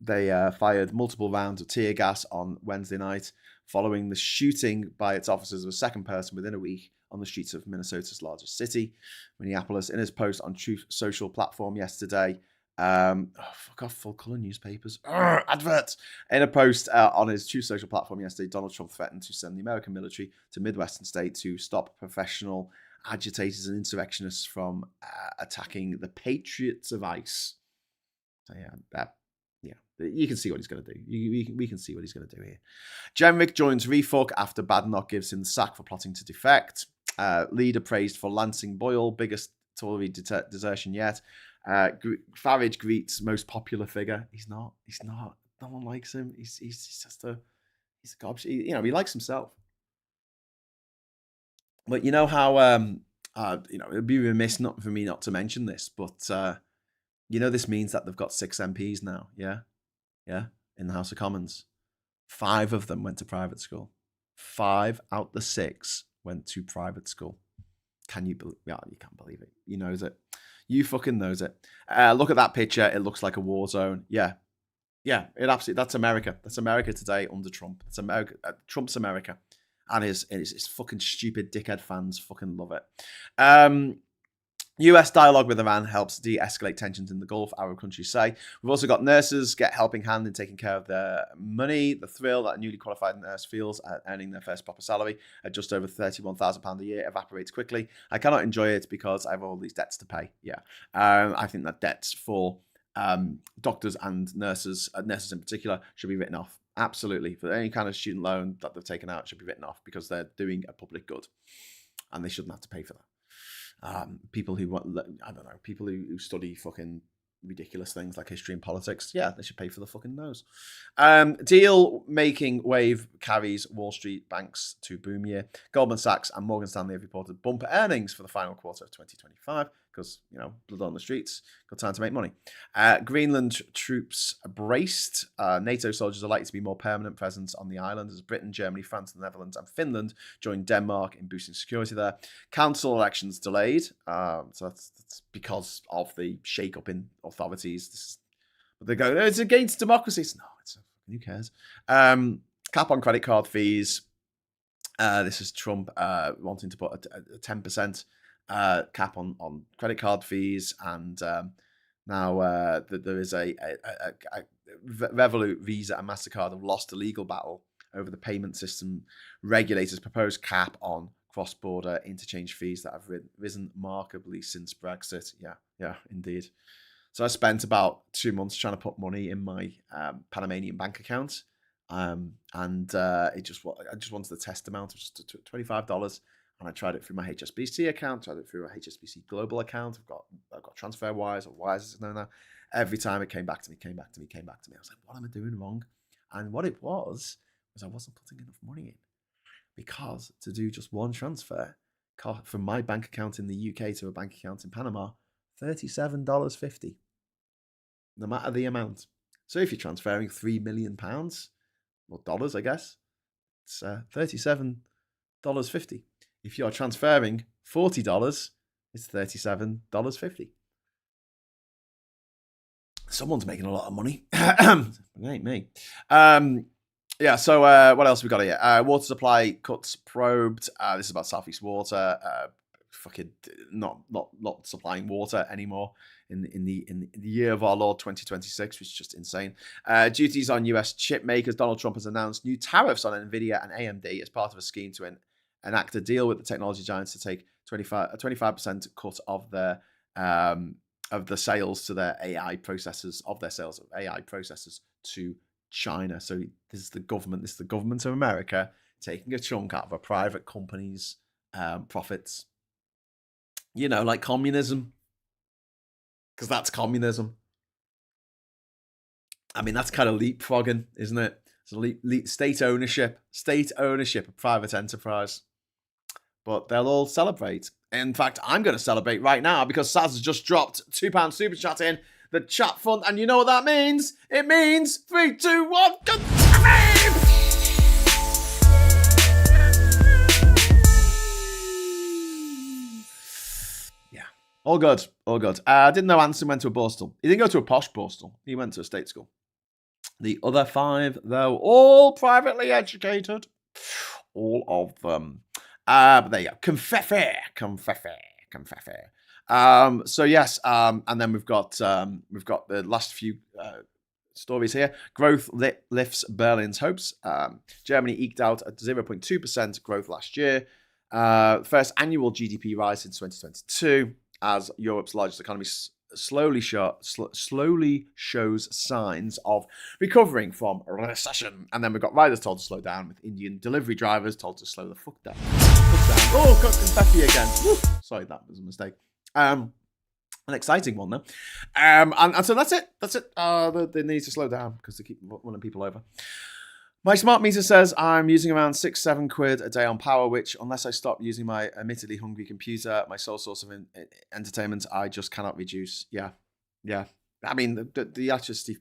They fired multiple rounds of tear gas on Wednesday night following the shooting by its officers of a second person within a week on the streets of Minnesota's largest city, Minneapolis. In his post on Truth Social platform yesterday, fuck off, full colour newspapers. Adverts. In a post on his Truth Social platform yesterday, Donald Trump threatened to send the American military to Midwestern states to stop professional agitators and insurrectionists from attacking the patriots of ICE. So you can see what he's going to do. We can see what he's going to do here. Jenrick joins Refuck after Badenoch gives him the sack for plotting to defect. Leader praised for Lansing Boyle, biggest Tory desertion yet. Farage greets most popular figure. He's not. No one likes him. He's just he's a gobshite. He likes himself. But you know how it'd be remiss not for me not to mention this, but this means that they've got 6 MPs now. Yeah, in the House of Commons. 5 of them went to private school. 5 out the 6 went to private school. Can you believe? Yeah, you can't believe it. You knows it. You fucking knows it. Look at that picture. It looks like a war zone. Yeah. It absolutely. That's America. That's America today under Trump. It's America. Trump's America, and his fucking stupid dickhead fans fucking love it. US dialogue with Iran helps de-escalate tensions in the Gulf, Arab countries say. We've also got nurses get helping hand in taking care of their money. The thrill that a newly qualified nurse feels at earning their first proper salary at just over £31,000 a year evaporates quickly. I cannot enjoy it because I have all these debts to pay. Yeah, I think that debts for doctors and nurses in particular, should be written off. Absolutely. For any kind of student loan that they've taken out should be written off because they're doing a public good and they shouldn't have to pay for that. People who want, I don't know, people who study fucking ridiculous things like history and politics, yeah, they should pay for the fucking nose. Deal making wave carries Wall Street banks to boom year. Goldman Sachs and Morgan Stanley have reported bumper earnings for the final quarter of 2025 because, blood on the streets, got time to make money. Greenland troops braced. NATO soldiers are likely to be more permanent presence on the island as Britain, Germany, France, the Netherlands and Finland join Denmark in boosting security there. Council elections delayed. So that's because of the shake-up in authorities. But they go, it's against democracies. No, who cares? Cap on credit card fees. This is Trump wanting to put a 10% cap on credit card fees, and now there is a Revolut, Visa, and MasterCard have lost a legal battle over the payment system regulators' proposed cap on cross-border interchange fees that have risen markedly since Brexit. Yeah, indeed. So I spent about 2 months trying to put money in my Panamanian bank account, and I just wanted to test amount of just $25. And I tried it through my HSBC account, tried it through a HSBC global account. I've got TransferWise or Wise, as it's known now. Every time it came back to me. I was like, what am I doing wrong? And what it was I wasn't putting enough money in. Because to do just one transfer from my bank account in the UK to a bank account in Panama, $37.50. No matter the amount. So if you're transferring £3 million, or dollars, I guess, it's $37.50. If you're transferring $40, it's $37.50. Someone's making a lot of money. It ain't me. So what else we got here? Water supply cuts probed. This is about Southeast Water. fucking not supplying water anymore in the year of our Lord 2026, which is just insane. Duties on US chip makers. Donald Trump has announced new tariffs on Nvidia and AMD as part of a scheme to enact a deal with the technology giants to take 25% cut of their of the sales to their AI processors, of their sales of AI processors to China. So this is the government of America taking a chunk out of a private company's profits. You know, like communism. Because that's communism. I mean, that's kind of leapfrogging, isn't it? It's state ownership of private enterprise. But they'll all celebrate. In fact, I'm going to celebrate right now because Saz has just dropped £2 super chat in the chat fund. And you know what that means? It means 3, 2, 1, go! Yeah, all good, all good. I didn't know Anson went to a Borstal. He didn't go to a posh Borstal. He went to a state school. The other 5, though, all privately educated. All of them. But there you go. Confefe. So yes, and then we've got the last few stories here. Growth lifts Berlin's hopes. Germany eked out a 0.2% growth last year. First annual GDP rise since 2022, as Europe's largest economy slowly shows signs of recovering from a recession. And then we've got riders told to slow down, with Indian delivery drivers told to slow the fuck down. Oh, got confetti again. Woo. Sorry, that was a mistake. An exciting one though. And so that's it. They need to slow down because they keep running people over. My smart meter says I'm using around 6-7 quid a day on power, which, unless I stop using my admittedly hungry computer, my sole source of entertainment, I just cannot reduce. Yeah. I mean, the electricity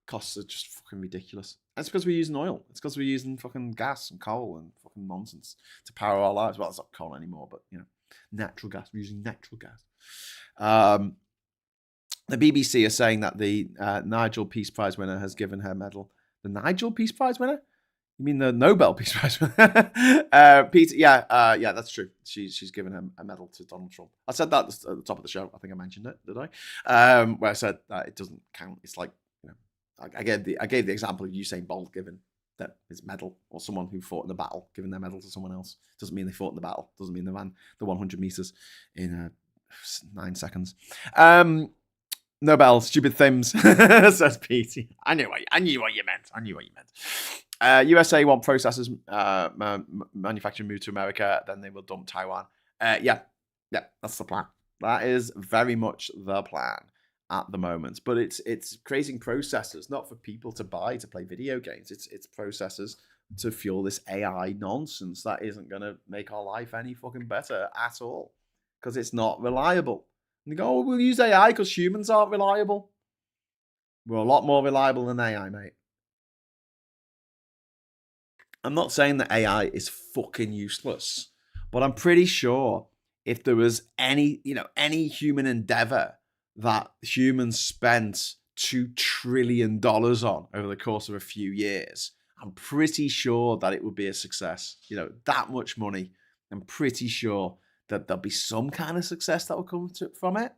costs are just fucking ridiculous. That's because we're using oil. It's because we're using fucking gas and coal and fucking nonsense to power our lives. Well, it's not coal anymore, but, you know, natural gas. We're using natural gas. The BBC is saying that the Nigel Peace Prize winner has given her medal. The Nigel Peace Prize winner? You mean the Nobel Peace Prize winner? Peter, yeah, that's true. She's given a medal to Donald Trump. I said that at the top of the show. I think I mentioned it, did I? Where I said that it doesn't count. It's like, you know, I gave the example of Usain Bolt giving his medal, or someone who fought in the battle giving their medal to someone else. Doesn't mean they fought in the battle. Doesn't mean they ran the 100 meters in 9 seconds. Nobel, stupid thems, says Pete. I knew what you meant. USA want processors manufacturing move to America, then they will dump Taiwan. Yeah, that's the plan. That is very much the plan at the moment. But it's creating processors not for people to buy to play video games. It's processors to fuel this AI nonsense that isn't going to make our life any fucking better at all, because it's not reliable. And they go, oh, we'll use AI because humans aren't reliable. We're a lot more reliable than AI, mate. I'm not saying that AI is fucking useless, but I'm pretty sure if there was any human endeavor that humans spent $2 trillion on over the course of a few years, I'm pretty sure that it would be a success. You know, that much money. I'm pretty sure that there'll be some kind of success that will come from it.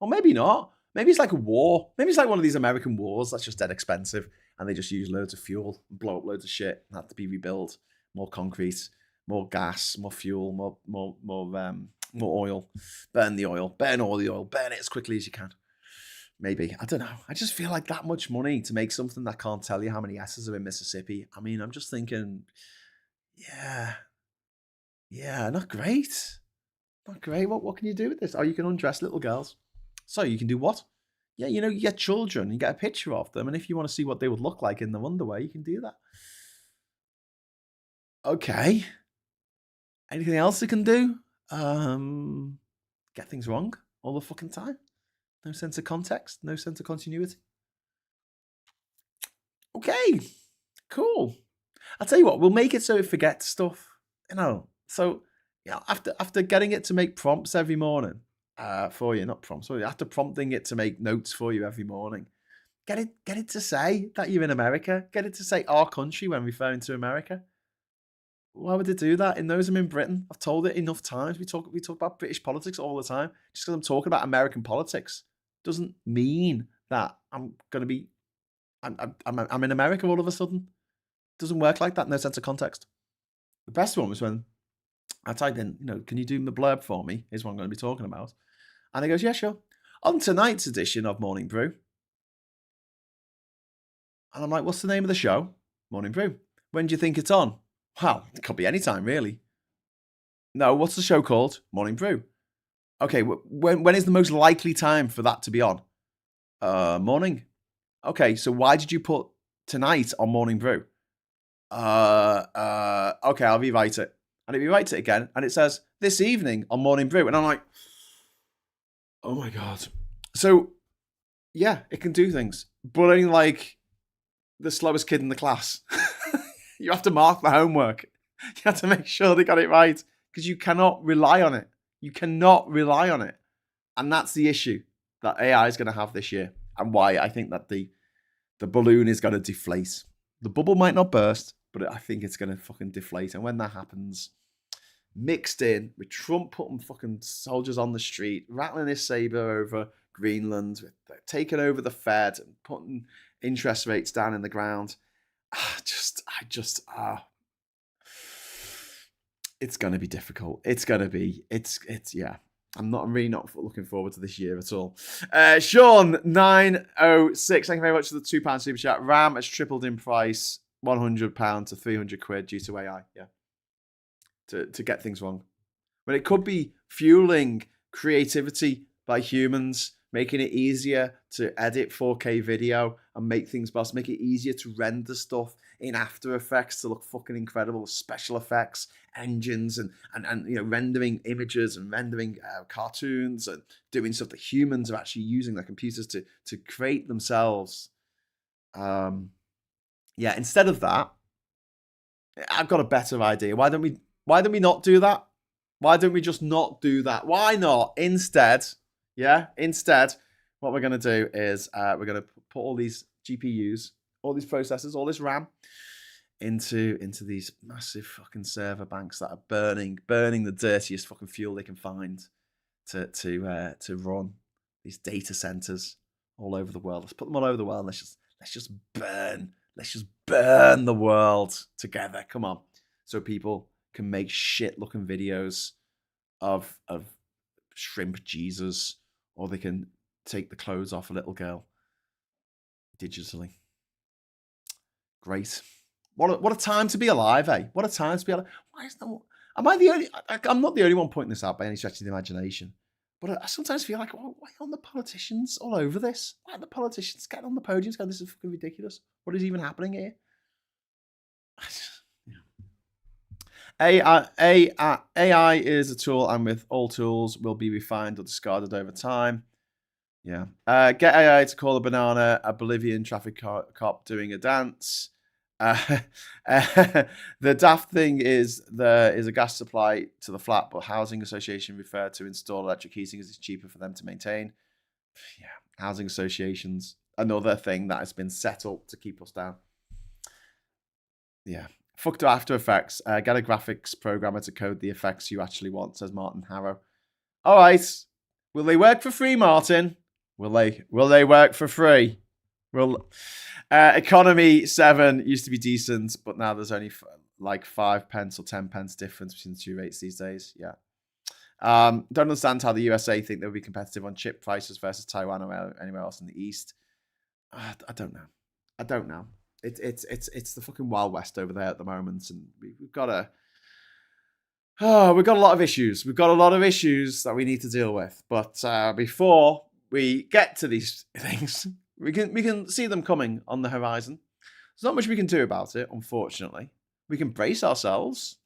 Or maybe not. Maybe it's like a war. Maybe it's like one of these American wars that's just dead expensive and they just use loads of fuel and blow up loads of shit and have to be rebuilt. More concrete, more gas, more fuel, more oil. Burn the oil. Burn all the oil. Burn it as quickly as you can. Maybe. I don't know. I just feel like that much money to make something that can't tell you how many S's are in Mississippi. I mean, I'm just thinking, yeah, not great. Not great. What can you do with this? Oh, you can undress little girls. So you can do what? Yeah, you know, you get children, you get a picture of them, and if you want to see what they would look like in their underwear, you can do that. Okay. Anything else they can do? Get things wrong all the fucking time. No sense of context, no sense of continuity. Okay, cool. I'll tell you what, we'll make it so it forgets stuff. You know, so after getting it to make prompts every morning for you, not prompts, sorry, after prompting it to make notes for you every morning, get it to say that you're in America. Get it to say our country when referring to America. Why would they do that? It knows I'm in Britain. I've told it enough times. We talk about British politics all the time. Just because I'm talking about American politics doesn't mean that I'm going to be. I'm in America all of a sudden. Doesn't work like that. No sense of context. The best one was when I typed in, can you do the blurb for me? Is what I'm going to be talking about. And he goes, yeah, sure. On tonight's edition of Morning Brew. And I'm like, what's the name of the show? Morning Brew. When do you think it's on? Well, it could be any time, really. No, what's the show called? Morning Brew. Okay, when is the most likely time for that to be on? Morning. Okay, so why did you put tonight on Morning Brew? Okay, I'll rewrite it. And it rewrites it again, and it says, this evening on Morning Brew. And I'm like, oh my God. So, yeah, it can do things. But only like the slowest kid in the class. You have to mark the homework. You have to make sure they got it right because you cannot rely on it. You cannot rely on it. And that's the issue that AI is going to have this year and why I think that the balloon is going to deflate. The bubble might not burst, but I think it's going to fucking deflate. And when that happens, mixed in with Trump putting fucking soldiers on the street, rattling his saber over Greenland, taking over the Fed and putting interest rates down in the ground, it's going to be difficult. It's yeah. I'm really not looking forward to this year at all. Sean 906, thank you very much for the £2 super chat. RAM has tripled in price, £100 to £300 due to AI. Yeah, to get things wrong, but it could be fueling creativity by humans, making it easier to edit 4K video and make things better, make it easier to render stuff in After Effects to look fucking incredible, special effects, engines, and rendering images and rendering cartoons and doing stuff that humans are actually using their computers to create themselves. Yeah, instead of that, I've got a better idea. Why don't we not do that? Why don't we just not do that? Why not? Instead, what we're going to do is we're going to put all these GPUs, all these processors, all this RAM into these massive fucking server banks that are burning the dirtiest fucking fuel they can find to run these data centers all over the world. Let's put them all over the world. Let's just burn the world together. Come on, so people can make shit looking videos of shrimp Jesus, or they can take the clothes off a little girl digitally. Great. What a time to be alive, eh? What a time to be alive. Why is that? Am I the only? I'm not the only one pointing this out by any stretch of the imagination. But I sometimes feel like, why aren't the politicians all over this? Why aren't the politicians getting on the podiums going, this is fucking ridiculous? What is even happening here? AI is a tool, and with all tools will be refined or discarded over time. Yeah. Get AI to call a banana a Bolivian traffic cop doing a dance. The daft thing is there is a gas supply to the flat, but housing association referred to install electric heating as it's cheaper for them to maintain. Yeah, housing associations, another thing that has been set up to keep us down. Yeah. Fuck to After Effects. Get a graphics programmer to code the effects you actually want, says Martin Harrow. All right. Will they work for free, Martin? Will they work for free? Economy 7 used to be decent, but now there's only like 5 pence or 10 pence difference between the two rates these days. Yeah. Don't understand how the USA think they'll be competitive on chip prices versus Taiwan or anywhere else in the East. I don't know. It's the fucking Wild West over there at the moment, and we've got a lot of issues. We've got a lot of issues that we need to deal with. But before we get to these things, we can see them coming on the horizon. There's not much we can do about it, unfortunately. We can brace ourselves,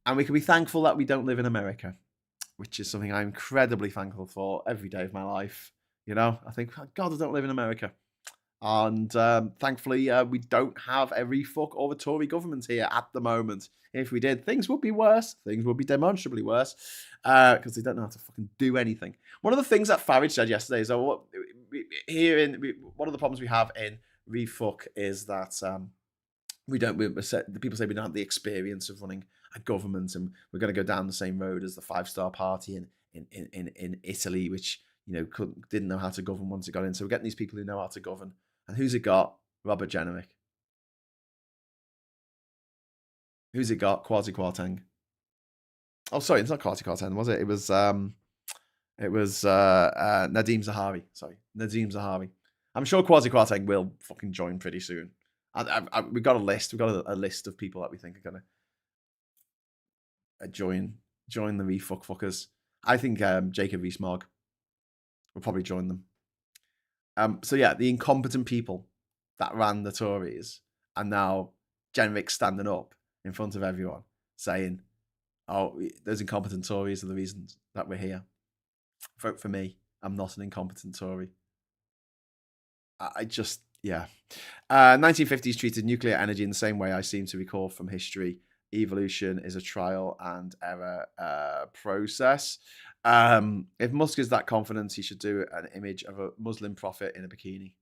and we can be thankful that we don't live in America, which is something I'm incredibly thankful for every day of my life. I think, God, I don't live in America. And thankfully, we don't have a refuck or a Tory government here at the moment. If we did, things would be worse. Things would be demonstrably worse because they don't know how to fucking do anything. One of the things that Farage said yesterday is one of the problems we have in refuck is that We don't. The people say we don't have the experience of running a government, and we're going to go down the same road as the Five-Star Party in Italy, which didn't know how to govern once it got in. So we're getting these people who know how to govern. And who's it got? Robert Jenrick. Who's it got? Kwasi Kwarteng. Oh, sorry, it's not Kwasi Kwarteng, was it? It was Nadeem Zahawi. Sorry, Nadeem Zahawi. I'm sure Kwasi Kwarteng will fucking join pretty soon. We've got a list. We've got a list of people that we think are gonna join the fuckers. I think Jacob Rees-Mogg will probably join them. So yeah, the incompetent people that ran the Tories are now Jenrick standing up in front of everyone saying, "Oh, those incompetent Tories are the reasons that we're here. Vote for me. I'm not an incompetent Tory." I just, yeah. 1950s treated nuclear energy in the same way I seem to recall from history. Evolution is a trial and error process. If Musk is that confident, he should do an image of a Muslim prophet in a bikini.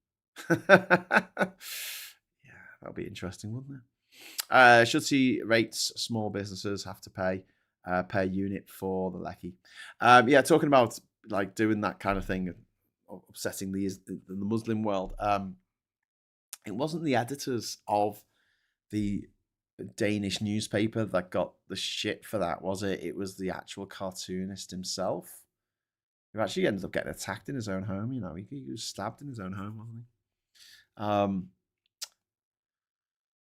Yeah, that'll be interesting, wouldn't it? Should see rates small businesses have to pay per unit for the lecky. Yeah, talking about like doing that kind of thing, upsetting the Muslim world. It wasn't the editors of the Danish newspaper that got the shit for that, was it? It was the actual cartoonist himself, who actually ended up getting attacked in his own home. He was stabbed in his own home, wasn't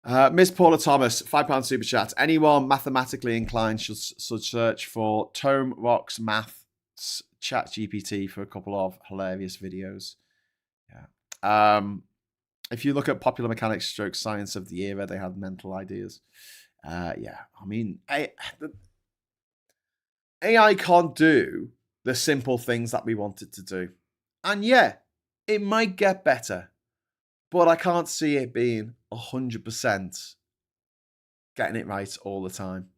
he? Miss Paula Thomas, £5 super chat. Anyone mathematically inclined should search for Tome Rocks Maths Chat GPT for a couple of hilarious videos. Yeah. If you look at popular mechanics / science of the era, they had mental ideas. Yeah, I mean, AI can't do the simple things that we want it to do. And yeah, it might get better, but I can't see it being 100% getting it right all the time,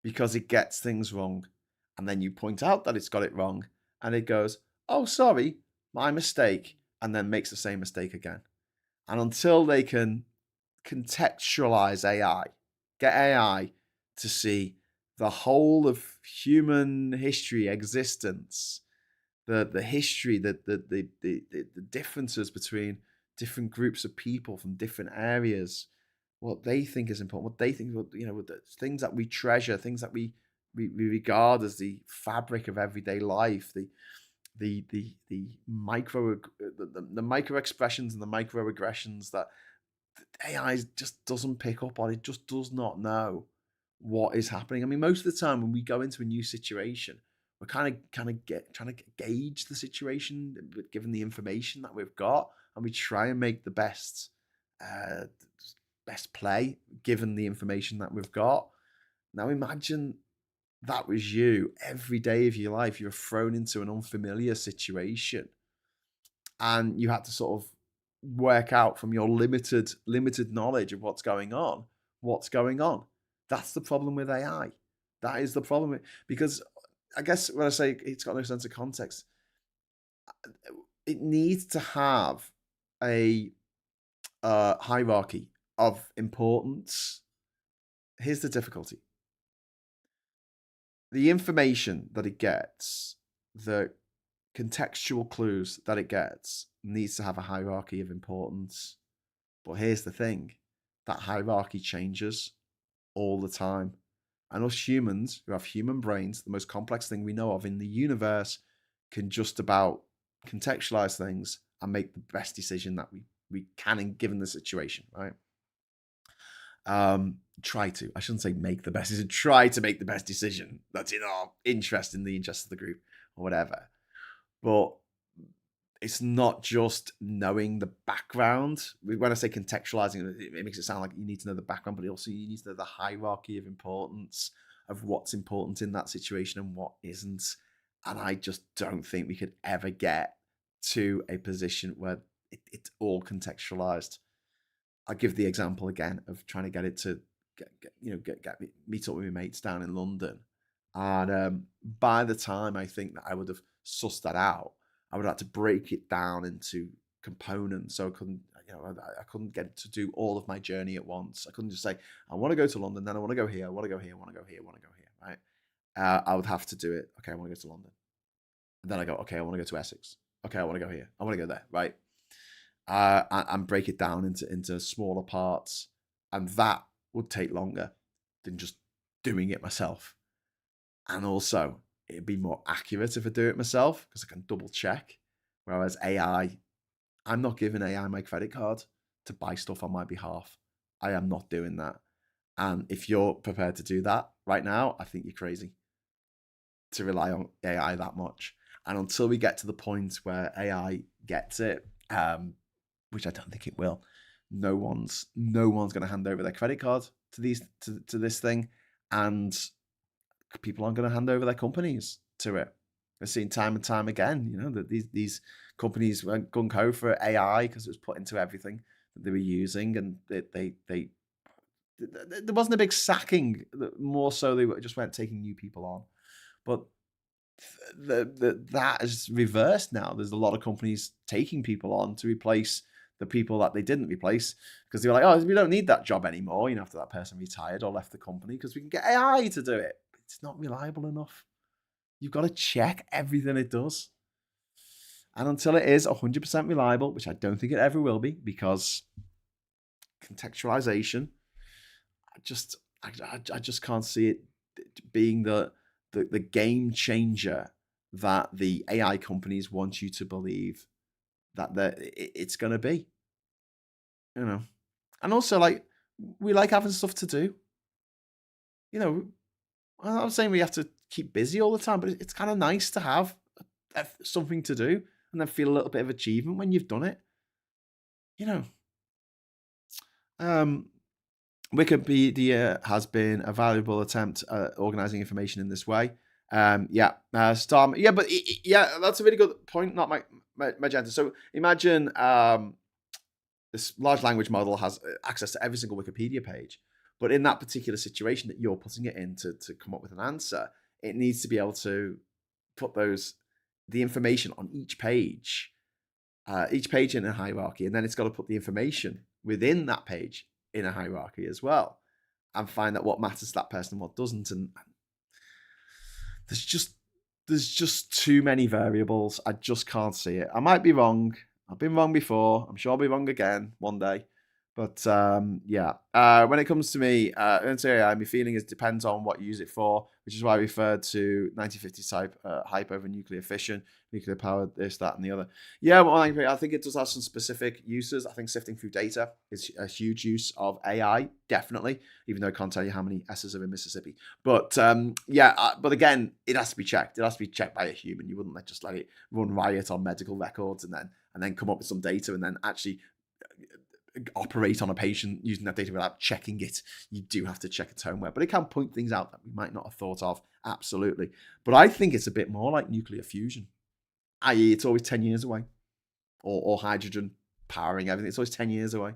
because it gets things wrong. And then you point out that it's got it wrong, and it goes, "Oh, sorry, my mistake," and then makes the same mistake again. And until they can contextualize AI, get AI to see the whole of human history, existence, the history, the differences between different groups of people from different areas, what they think is important, what they think, the things that we treasure, things that we regard as the fabric of everyday life, the micro expressions and the microaggressions that AI just doesn't pick up on. It just does not know what is happening. I mean, most of the time when we go into a new situation, we're trying to gauge the situation given the information that we've got, and we try and make the best play given the information that we've got. Now imagine that was you every day of your life. You're thrown into an unfamiliar situation, and you had to sort of work out from your limited knowledge of what's going on. That's the problem with AI. That is the problem, because I guess when I say it's got no sense of context, it needs to have a hierarchy of importance. Here's the difficulty: the information that it gets, the contextual clues that it gets, needs to have a hierarchy of importance. But here's the thing: that hierarchy changes all the time. And us humans, who have human brains, the most complex thing we know of in the universe, can just about contextualize things and make the best decision that we can given the situation, right? Try to. I shouldn't say make the best decision. Try to make the best decision that's in our interest, in the interest of the group, or whatever. But it's not just knowing the background. When I say contextualizing, it makes it sound like you need to know the background, but also you need to know the hierarchy of importance of what's important in that situation and what isn't. And I just don't think we could ever get to a position where it's all contextualized. I'll give the example again of trying to get it to meet up with my mates down in London. And by the time I think that I would have sussed that out, I would have to break it down into components. So I couldn't, I couldn't get to do all of my journey at once. I couldn't just say, I want to go to London, then I want to go here, I want to go here, I want to go here, I want to go here, right? I would have to do it. Okay, I want to go to London. And then I go, okay, I want to go to Essex. Okay, I want to go here. I want to go there, right? And break it down into smaller parts. And that would take longer than just doing it myself. And also, it'd be more accurate if I do it myself because I can double check. Whereas AI, I'm not giving AI my credit card to buy stuff on my behalf. I am not doing that. And if you're prepared to do that right now, I think you're crazy to rely on AI that much. And until we get to the point where AI gets it, which I don't think it will, no one's going to hand over their credit card to this thing, and people aren't going to hand over their companies to it. We've seen time and time again, that these companies went gung ho for AI because it was put into everything that they were using, and there wasn't a big sacking. More so, they just weren't taking new people on, but that is reversed now. There's a lot of companies taking people on to replace the people that they didn't replace because they were like, oh, we don't need that job anymore, after that person retired or left the company, because we can get AI to do it. It's not reliable enough. You've got to check everything it does. And until it is 100% reliable, which I don't think it ever will be, because contextualization, I just can't see it being the game changer that the AI companies want you to believe that it's going to be. And also, we like having stuff to do. I'm not saying we have to keep busy all the time, but it's kind of nice to have something to do and then feel a little bit of achievement when you've done it. Wikipedia has been a valuable attempt at organizing information in this way. Storm. Yeah, but that's a really good point. Not my agenda. So imagine this large language model has access to every single Wikipedia page, but in that particular situation that you're putting it in to come up with an answer, it needs to be able to put the information on each page in a hierarchy, and then it's got to put the information within that page in a hierarchy as well, and find out what matters to that person and what doesn't. And there's just too many variables. I just can't see it. I might be wrong. I've been wrong before. I'm sure I'll be wrong again one day. But when it comes to me, my feeling is depends on what you use it for, which is why I referred to 1950s type hype over nuclear fission, nuclear power, this, that, and the other. Yeah, well, I think it does have some specific uses. I think sifting through data is a huge use of AI, definitely, even though I can't tell you how many S's are in Mississippi. But but again, it has to be checked. It has to be checked by a human. You wouldn't just let it run riot on medical records and then come up with some data and then actually operate on a patient using that data without checking it. You do have to check its homework, but it can point things out that we might not have thought of. Absolutely. But I think it's a bit more like nuclear fusion, i.e. it's always 10 years away, or hydrogen powering everything. It's always 10 years away.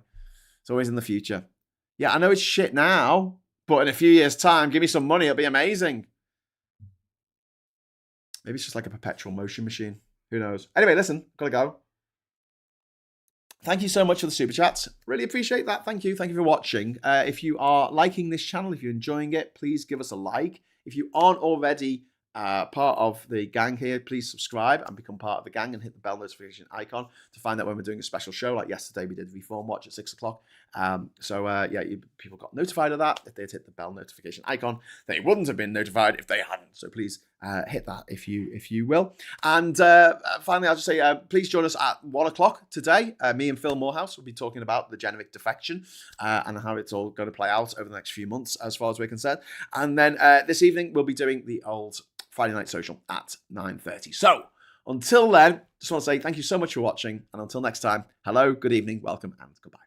It's always in the future. Yeah, I know it's shit now, but in a few years' time, give me some money, it'll be amazing. Maybe it's just like a perpetual motion machine. Who knows? Anyway, listen, gotta go. Thank you so much for the super chats. Really appreciate that. Thank you. Thank you for watching. If you are liking this channel, if you're enjoying it, please give us a like. If you aren't already part of the gang here, please subscribe and become part of the gang and hit the bell notification icon to find out when we're doing a special show. Like yesterday, we did Reform Watch at 6 o'clock. People got notified of that. If they'd hit the bell notification icon, they wouldn't have been notified if they hadn't. So please hit that if you will. And finally, I'll just say, please join us at 1 o'clock today. Me and Phil Morass will be talking about the generic defection and how it's all going to play out over the next few months, as far as we're concerned. And then this evening, we'll be doing the old Friday Night Social at 9:30. So until then, just want to say thank you so much for watching. And until next time, hello, good evening, welcome, and goodbye.